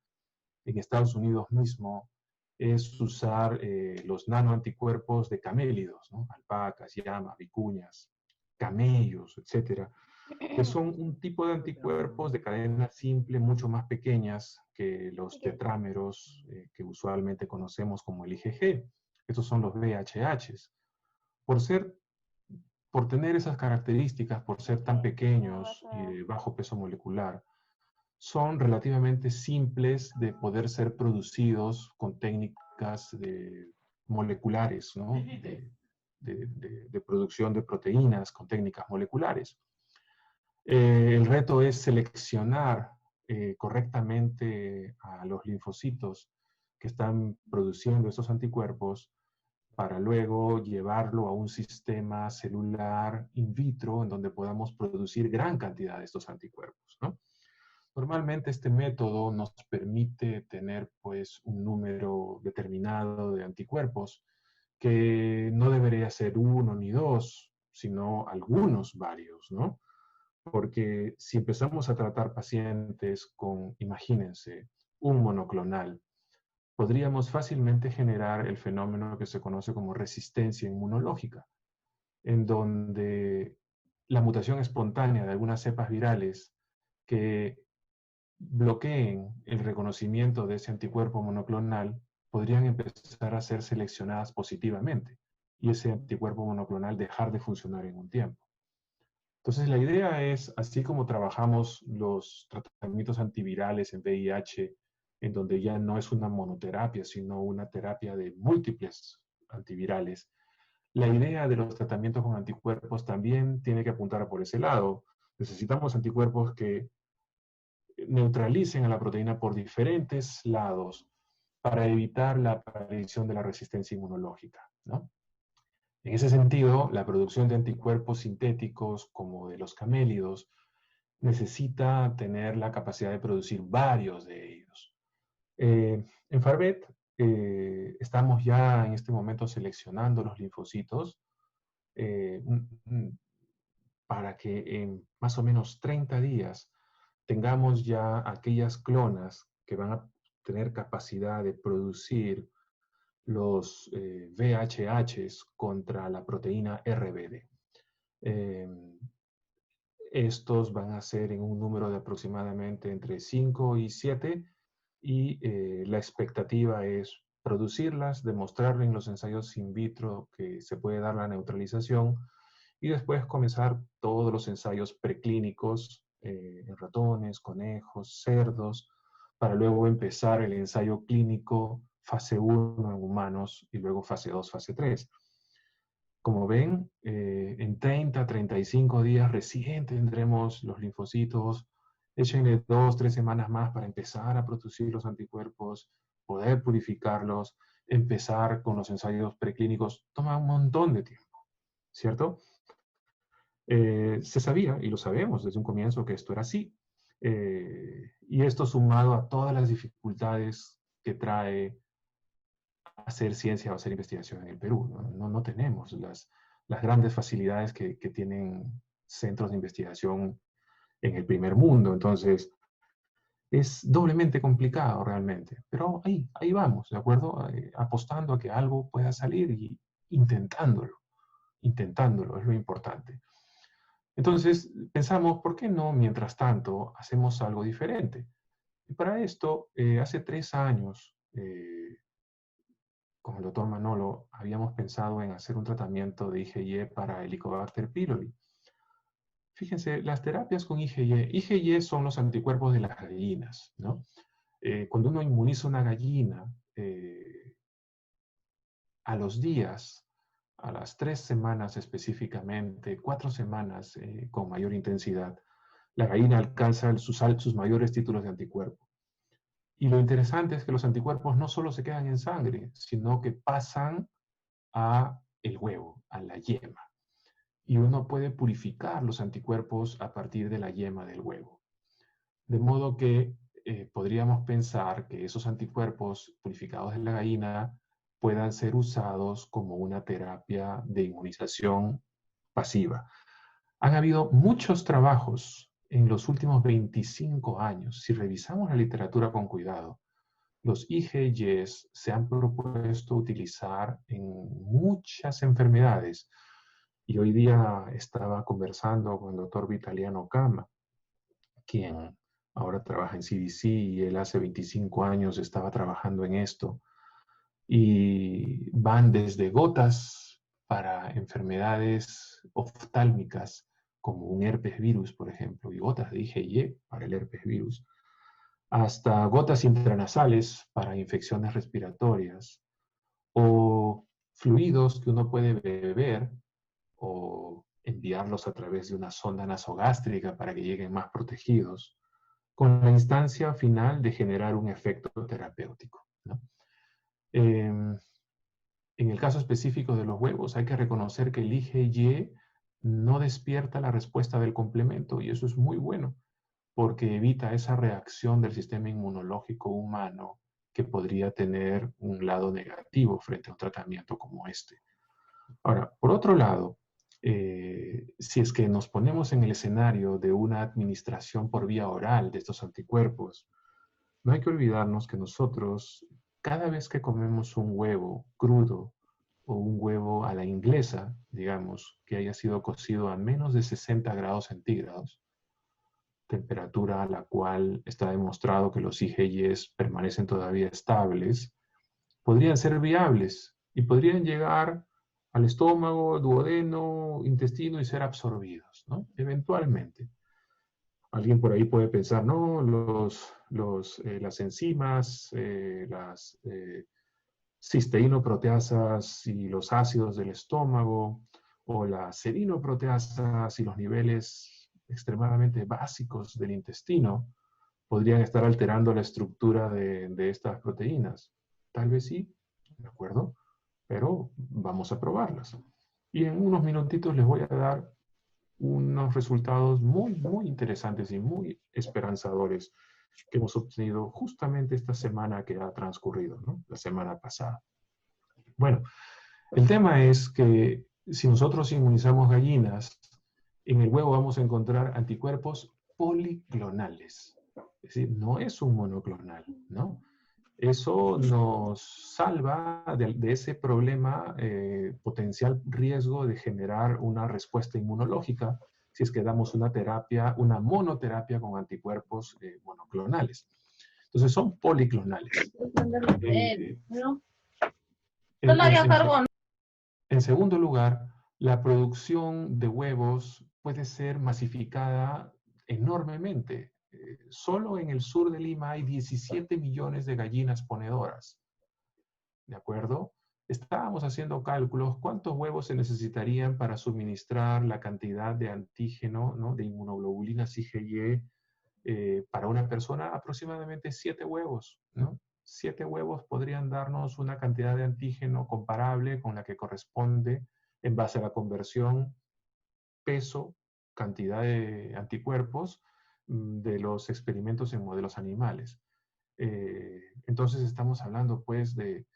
en Estados Unidos mismo, es usar los nanoanticuerpos de camélidos, ¿no? Alpacas, llamas, vicuñas, camellos, etcétera, que son un tipo de anticuerpos de cadena simple mucho más pequeñas que los tetrámeros que usualmente conocemos como el IgG. Estos son los VHHs. Por tener esas características, por ser tan pequeños y de bajo peso molecular, son relativamente simples de poder ser producidos con técnicas moleculares, ¿no? de producción de proteínas con técnicas moleculares. El reto es seleccionar correctamente a los linfocitos que están produciendo estos anticuerpos para luego llevarlo a un sistema celular in vitro en donde podamos producir gran cantidad de estos anticuerpos, ¿no? Normalmente este método nos permite tener pues un número determinado de anticuerpos que no debería ser uno ni dos, sino algunos varios, ¿no? Porque si empezamos a tratar pacientes con, imagínense, un monoclonal, podríamos fácilmente generar el fenómeno que se conoce como resistencia inmunológica, en donde la mutación espontánea de algunas cepas virales que bloqueen el reconocimiento de ese anticuerpo monoclonal podrían empezar a ser seleccionadas positivamente y ese anticuerpo monoclonal dejar de funcionar en un tiempo. Entonces la idea es, así como trabajamos los tratamientos antivirales en VIH, en donde ya no es una monoterapia, sino una terapia de múltiples antivirales, la idea de los tratamientos con anticuerpos también tiene que apuntar por ese lado. Necesitamos anticuerpos que neutralicen a la proteína por diferentes lados para evitar la aparición de la resistencia inmunológica, ¿no? En ese sentido, la producción de anticuerpos sintéticos, como de los camélidos, necesita tener la capacidad de producir varios de ellos. En Farvet estamos ya en este momento seleccionando los linfocitos para que en más o menos 30 días tengamos ya aquellas clonas que van a tener capacidad de producir los VHHs contra la proteína RBD. Estos van a ser en un número de aproximadamente entre 5 y 7 y la expectativa es producirlas, demostrarlo en los ensayos in vitro que se puede dar la neutralización y después comenzar todos los ensayos preclínicos en ratones, conejos, cerdos, para luego empezar el ensayo clínico fase 1 en humanos y luego fase 2, fase 3. Como ven, en 30, 35 días recién tendremos los linfocitos. Échenle 2, 3 semanas más para empezar a producir los anticuerpos, poder purificarlos, empezar con los ensayos preclínicos. Toma un montón de tiempo, ¿cierto? Se sabía, y lo sabemos desde un comienzo, que esto era así. Y esto sumado a todas las dificultades que trae hacer ciencia o hacer investigación en el Perú. No tenemos las grandes facilidades que tienen centros de investigación en el primer mundo. Entonces, es doblemente complicado realmente. Pero ahí vamos, ¿de acuerdo? Apostando a que algo pueda salir y intentándolo. Intentándolo es lo importante. Entonces, pensamos, ¿por qué no, mientras tanto, hacemos algo diferente? Y para esto, hace 3 años, con el doctor Manolo, habíamos pensado en hacer un tratamiento de IgE para Helicobacter pylori. Fíjense, las terapias con IgE son los anticuerpos de las gallinas, ¿no? Cuando uno inmuniza una gallina, a los días, a las 3 semanas específicamente, 4 semanas con mayor intensidad, la gallina alcanza sus mayores títulos de anticuerpo. Y lo interesante es que los anticuerpos no solo se quedan en sangre, sino que pasan a el huevo, a la yema. Y uno puede purificar los anticuerpos a partir de la yema del huevo. De modo que podríamos pensar que esos anticuerpos purificados de la gallina puedan ser usados como una terapia de inmunización pasiva. Han habido muchos trabajos en los últimos 25 años. Si revisamos la literatura con cuidado, los IgGs se han propuesto utilizar en muchas enfermedades. Y hoy día estaba conversando con el doctor Vitaliano Cama, quien ahora trabaja en CDC y él hace 25 años estaba trabajando en esto. Y van desde gotas para enfermedades oftálmicas, como un herpes virus, por ejemplo, y gotas de IgE para el herpes virus, hasta gotas intranasales para infecciones respiratorias, o fluidos que uno puede beber o enviarlos a través de una sonda nasogástrica para que lleguen más protegidos, con la instancia final de generar un efecto terapéutico, ¿no? En el caso específico de los huevos, hay que reconocer que el IgE no despierta la respuesta del complemento, y eso es muy bueno, porque evita esa reacción del sistema inmunológico humano que podría tener un lado negativo frente a un tratamiento como este. Ahora, por otro lado, si es que nos ponemos en el escenario de una administración por vía oral de estos anticuerpos, no hay que olvidarnos que nosotros, cada vez que comemos un huevo crudo o un huevo a la inglesa, digamos, que haya sido cocido a menos de 60 grados centígrados, temperatura a la cual está demostrado que los IgGs permanecen todavía estables, podrían ser viables y podrían llegar al estómago, duodeno, intestino y ser absorbidos, ¿no? Eventualmente. Alguien por ahí puede pensar, no, las enzimas, las cisteínoproteasas y los ácidos del estómago, o las serinoproteasas y los niveles extremadamente básicos del intestino, podrían estar alterando la estructura de estas proteínas. Tal vez sí, ¿de acuerdo? Pero vamos a probarlas. Y en unos minutitos les voy a dar unos resultados muy, muy interesantes y muy esperanzadores que hemos obtenido justamente esta semana que ha transcurrido, ¿no? La semana pasada. Bueno, el tema es que si nosotros inmunizamos gallinas, en el huevo vamos a encontrar anticuerpos policlonales. Es decir, no es un monoclonal, ¿no? Eso nos salva de ese problema, potencial riesgo de generar una respuesta inmunológica si es que damos una terapia, una monoterapia con anticuerpos monoclonales. Entonces son policlonales. En segundo lugar, la producción de huevos puede ser masificada enormemente. Solo en el sur de Lima hay 17 millones de gallinas ponedoras. ¿De acuerdo? Estábamos haciendo cálculos, ¿cuántos huevos se necesitarían para suministrar la cantidad de antígeno, ¿no? De inmunoglobulinas IgY para una persona? Aproximadamente 7 huevos, ¿no? 7 huevos podrían darnos una cantidad de antígeno comparable con la que corresponde en base a la conversión peso, cantidad de anticuerpos de los experimentos en modelos animales. Entonces estamos hablando pues de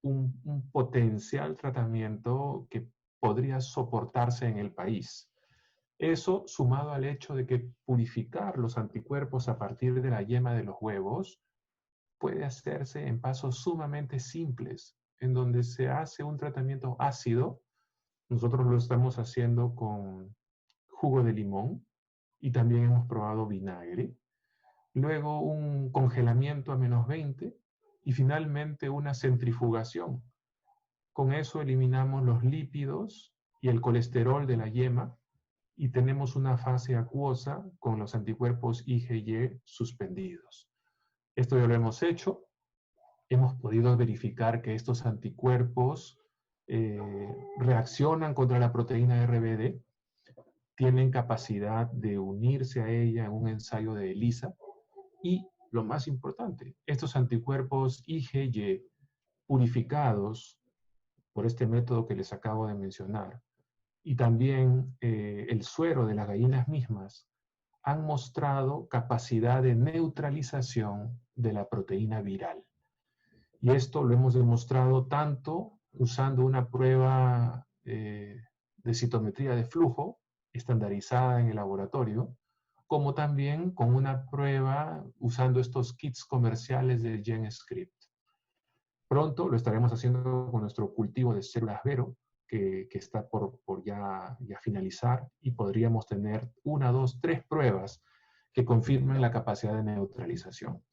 un potencial tratamiento que podría soportarse en el país. Eso sumado al hecho de que purificar los anticuerpos a partir de la yema de los huevos puede hacerse en pasos sumamente simples, en donde se hace un tratamiento ácido. Nosotros lo estamos haciendo con jugo de limón y también hemos probado vinagre. Luego un congelamiento a -20 y finalmente una centrifugación. Con eso eliminamos los lípidos y el colesterol de la yema y tenemos una fase acuosa con los anticuerpos IgY suspendidos. Esto ya lo hemos hecho. Hemos podido verificar que estos anticuerpos reaccionan contra la proteína RBD, tienen capacidad de unirse a ella en un ensayo de ELISA y, lo más importante, estos anticuerpos IgY purificados por este método que les acabo de mencionar y también el suero de las gallinas mismas han mostrado capacidad de neutralización de la proteína viral. Y esto lo hemos demostrado tanto usando una prueba de citometría de flujo estandarizada en el laboratorio, como también con una prueba usando estos kits comerciales de GenScript. Pronto lo estaremos haciendo con nuestro cultivo de células Vero, que está por ya finalizar, y podríamos tener 1, 2, 3 pruebas que confirmen la capacidad de neutralización.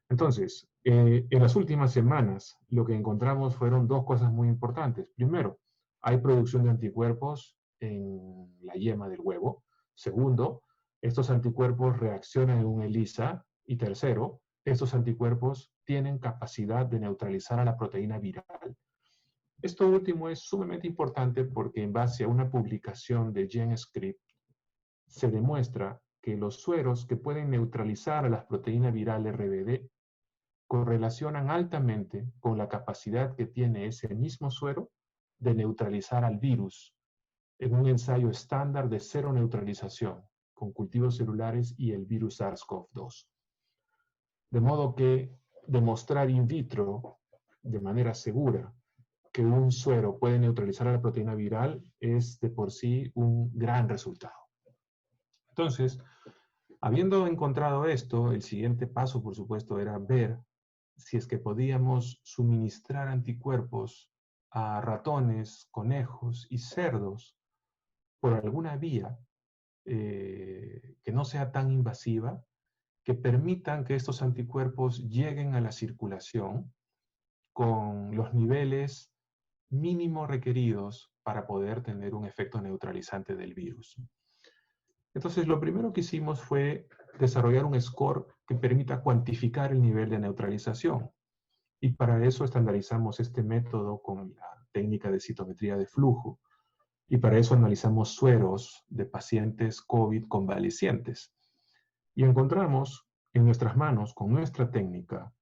Entonces, en las últimas semanas, lo que encontramos fueron dos cosas muy importantes. Primero, hay producción de anticuerpos en la yema del huevo. Segundo, estos anticuerpos reaccionan en un ELISA. Y tercero, estos anticuerpos tienen capacidad de neutralizar a la proteína viral. Esto último es sumamente importante porque en base a una publicación de GenScript se demuestra que los sueros que pueden neutralizar a las proteínas virales RBD correlacionan altamente con la capacidad que tiene ese mismo suero de neutralizar al virus en un ensayo estándar de cero neutralización con cultivos celulares y el virus SARS-CoV-2. De modo que demostrar in vitro de manera segura que un suero puede neutralizar a la proteína viral es de por sí un gran resultado. Entonces, habiendo encontrado esto, el siguiente paso, por supuesto, era ver si es que podíamos suministrar anticuerpos a ratones, conejos y cerdos por alguna vía que no sea tan invasiva, que permitan que estos anticuerpos lleguen a la circulación con los niveles mínimos requeridos para poder tener un efecto neutralizante del virus. Entonces, lo primero que hicimos fue desarrollar un score que permita cuantificar el nivel de neutralización. Y para eso estandarizamos este método con la técnica de citometría de flujo. Y para eso analizamos sueros de pacientes COVID convalecientes. Y encontramos en nuestras manos, con nuestra técnica,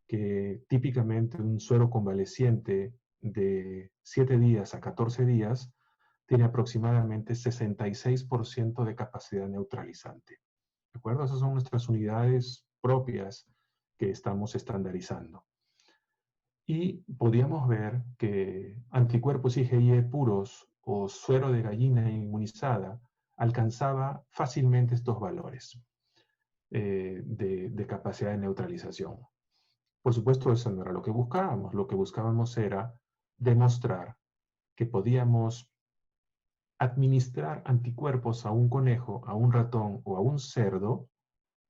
que típicamente un suero convaleciente de 7 días a 14 días tiene aproximadamente 66% de capacidad neutralizante. ¿De acuerdo? Esas son nuestras unidades propias que estamos estandarizando. Y podíamos ver que anticuerpos IgE puros o suero de gallina inmunizada alcanzaba fácilmente estos valores de capacidad de neutralización. Por supuesto, eso no era lo que buscábamos. Lo que buscábamos era demostrar que podíamos administrar anticuerpos a un conejo, a un ratón o a un cerdo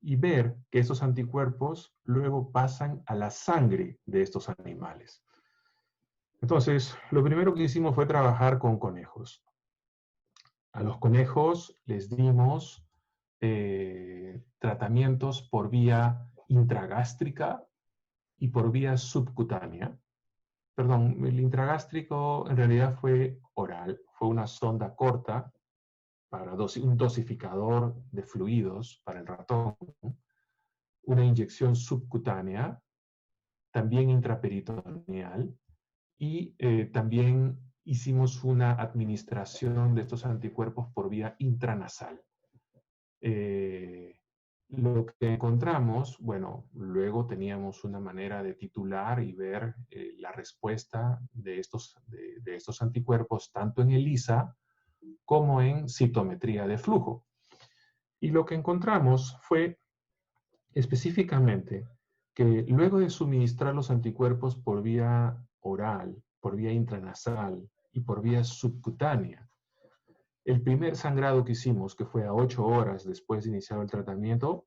y ver que esos anticuerpos luego pasan a la sangre de estos animales. Entonces, lo primero que hicimos fue trabajar con conejos. A los conejos les dimos tratamientos por vía intragástrica y por vía subcutánea. Perdón, el intragástrico en realidad fue oral, fue una sonda corta para un dosificador de fluidos para el ratón, una inyección subcutánea, también intraperitoneal, y también hicimos una administración de estos anticuerpos por vía intranasal. Lo que encontramos, bueno, luego teníamos una manera de titular y ver la respuesta de estos anticuerpos tanto en ELISA como en citometría de flujo. Y lo que encontramos fue específicamente que luego de suministrar los anticuerpos por vía oral, por vía intranasal y por vía subcutánea, el primer sangrado que hicimos, que fue a 8 horas después de iniciar el tratamiento,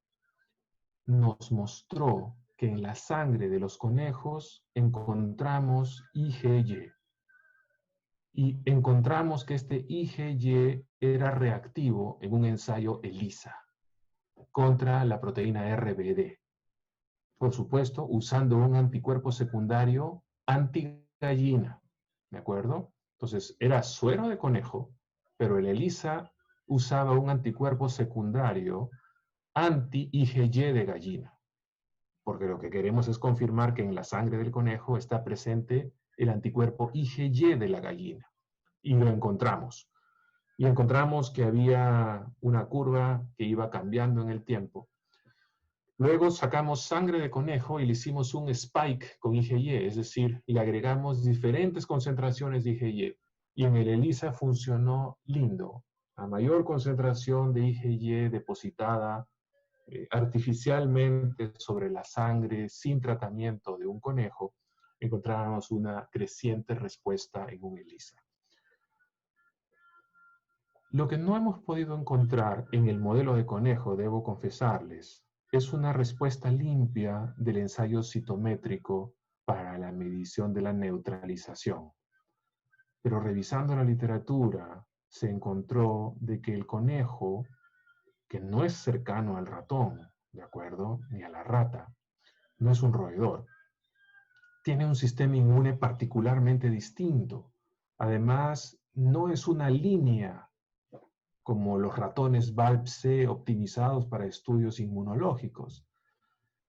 nos mostró que en la sangre de los conejos encontramos IgY. Y encontramos que este IgY era reactivo en un ensayo ELISA contra la proteína RBD. Por supuesto, usando un anticuerpo secundario antigallina, ¿de acuerdo? Entonces, era suero de conejo, pero el ELISA usaba un anticuerpo secundario anti-IgY de gallina, porque lo que queremos es confirmar que en la sangre del conejo está presente el anticuerpo IgY de la gallina. Y lo encontramos. Y encontramos que había una curva que iba cambiando en el tiempo. Luego sacamos sangre de conejo y le hicimos un spike con IgY, es decir, le agregamos diferentes concentraciones de IgY. Y en el ELISA funcionó lindo. A mayor concentración de IgY depositada artificialmente sobre la sangre sin tratamiento de un conejo, encontrábamos una creciente respuesta en un ELISA. Lo que no hemos podido encontrar en el modelo de conejo, debo confesarles, es una respuesta limpia del ensayo citométrico para la medición de la neutralización. Pero revisando la literatura, se encontró de que el conejo, que no es cercano al ratón, ¿de acuerdo? Ni a la rata, no es un roedor, tiene un sistema inmune particularmente distinto. Además, no es una línea como los ratones VALP-C optimizados para estudios inmunológicos,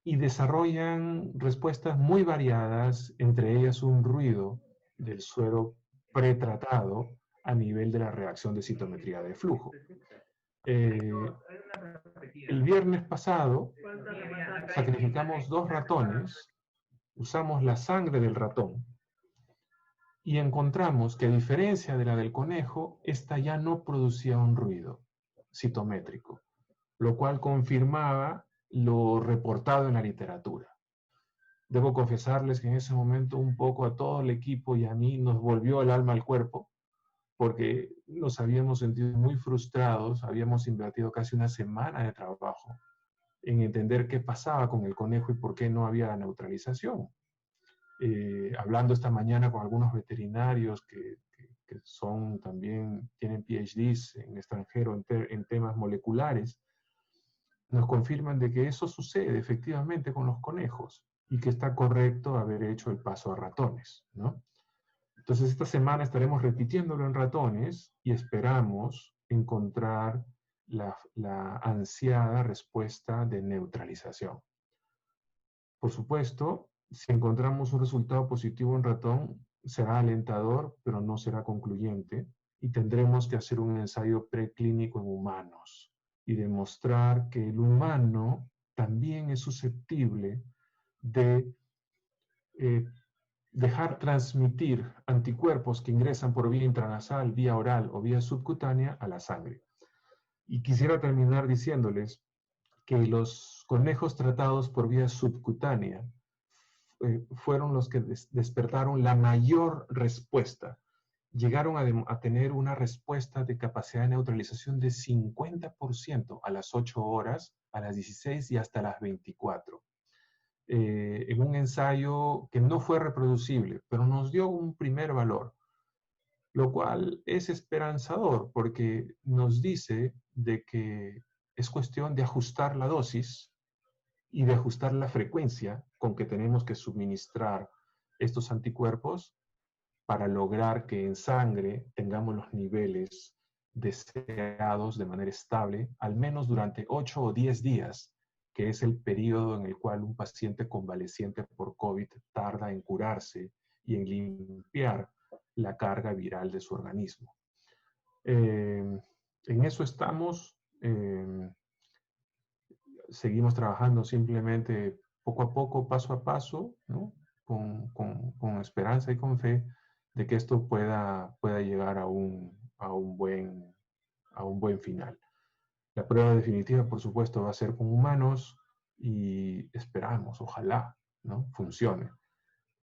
y desarrollan respuestas muy variadas, entre ellas un ruido del suero pretratado a nivel de la reacción de citometría de flujo. El viernes pasado sacrificamos 2 ratones, usamos la sangre del ratón y encontramos que a diferencia de la del conejo, esta ya no producía un ruido citométrico, lo cual confirmaba lo reportado en la literatura. Debo confesarles que en ese momento un poco a todo el equipo y a mí nos volvió el alma al cuerpo, porque nos habíamos sentido muy frustrados, habíamos invertido casi una semana de trabajo en entender qué pasaba con el conejo y por qué no había neutralización. Hablando esta mañana con algunos veterinarios que son también, tienen PhDs en extranjero en temas moleculares, nos confirman de que eso sucede efectivamente con los conejos y que está correcto haber hecho el paso a ratones, ¿no? Entonces esta semana estaremos repitiéndolo en ratones y esperamos encontrar la ansiada respuesta de neutralización. Por supuesto, si encontramos un resultado positivo en ratón, será alentador, pero no será concluyente, y tendremos que hacer un ensayo preclínico en humanos y demostrar que el humano también es susceptible de dejar transmitir anticuerpos que ingresan por vía intranasal, vía oral o vía subcutánea a la sangre. Y quisiera terminar diciéndoles que los conejos tratados por vía subcutánea fueron los que despertaron la mayor respuesta. Llegaron a tener una respuesta de capacidad de neutralización de 50% a las 8 horas, a las 16 y hasta las 24. En un ensayo que no fue reproducible, pero nos dio un primer valor, lo cual es esperanzador porque nos dice de que es cuestión de ajustar la dosis y de ajustar la frecuencia con que tenemos que suministrar estos anticuerpos para lograr que en sangre tengamos los niveles deseados de manera estable, al menos durante 8 o 10 días, que es el periodo en el cual un paciente convaleciente por COVID tarda en curarse y en limpiar la carga viral de su organismo. En eso estamos. Seguimos trabajando simplemente poco a poco, paso a paso, ¿no? con esperanza y con fe de que esto pueda llegar a un buen final. La prueba definitiva, por supuesto, va a ser con humanos y esperamos, ojalá, ¿no? Funcione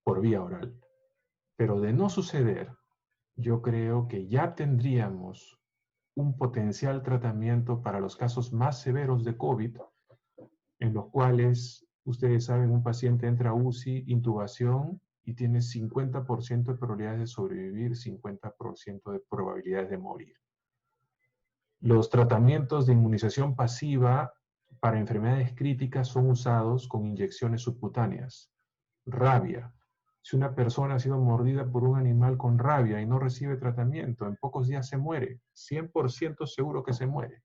por vía oral. Pero de no suceder, yo creo que ya tendríamos un potencial tratamiento para los casos más severos de COVID, en los cuales, ustedes saben, un paciente entra a UCI, intubación, y tiene 50% de probabilidades de sobrevivir, 50% de probabilidades de morir. Los tratamientos de inmunización pasiva para enfermedades críticas son usados con inyecciones subcutáneas. Rabia. Si una persona ha sido mordida por un animal con rabia y no recibe tratamiento, en pocos días se muere. 100% seguro que se muere.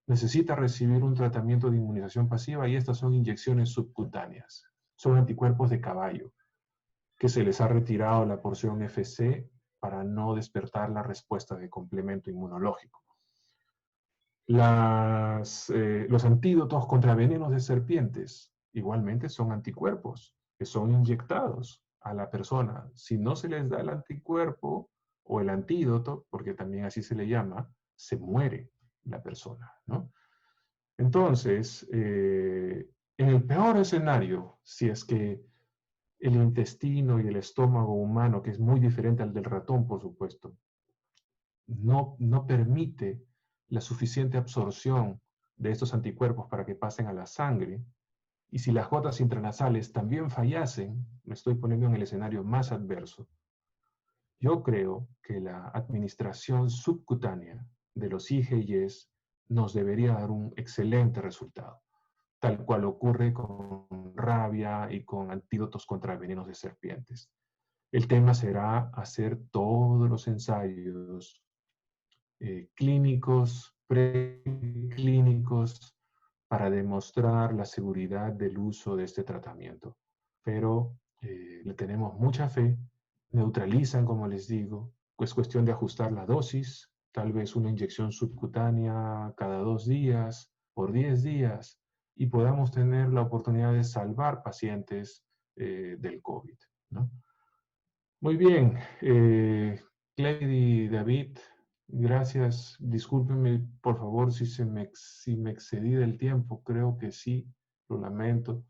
Necesita recibir un tratamiento de inmunización pasiva y estas son inyecciones subcutáneas. Son anticuerpos de caballo, que se les ha retirado la porción FC para no despertar la respuesta de complemento inmunológico. Los antídotos contra venenos de serpientes igualmente son anticuerpos que son inyectados a la persona. Si no se les da el anticuerpo o el antídoto, porque también así se le llama, se muere la persona, ¿no? Entonces, en el peor escenario, si es que el intestino y el estómago humano, que es muy diferente al del ratón, por supuesto, no permite la suficiente absorción de estos anticuerpos para que pasen a la sangre, y si las gotas intranasales también fallasen, me estoy poniendo en el escenario más adverso, yo creo que la administración subcutánea de los IgIs nos debería dar un excelente resultado, tal cual ocurre con rabia y con antídotos contra venenos de serpientes. El tema será hacer todos los ensayos clínicos, preclínicos, para demostrar la seguridad del uso de este tratamiento. Pero le tenemos mucha fe, neutralizan, como les digo, es cuestión de ajustar la dosis, tal vez una inyección subcutánea cada 2 días, por 10 días, y podamos tener la oportunidad de salvar pacientes del COVID, ¿no? Muy bien, Cleidy, David, gracias. Discúlpenme, por favor, si me excedí del tiempo. Creo que sí, lo lamento.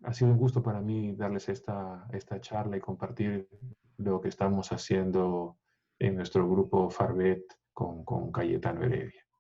Ha sido un gusto para mí darles esta charla y compartir lo que estamos haciendo en nuestro grupo Farbet con Cayetano Heredia.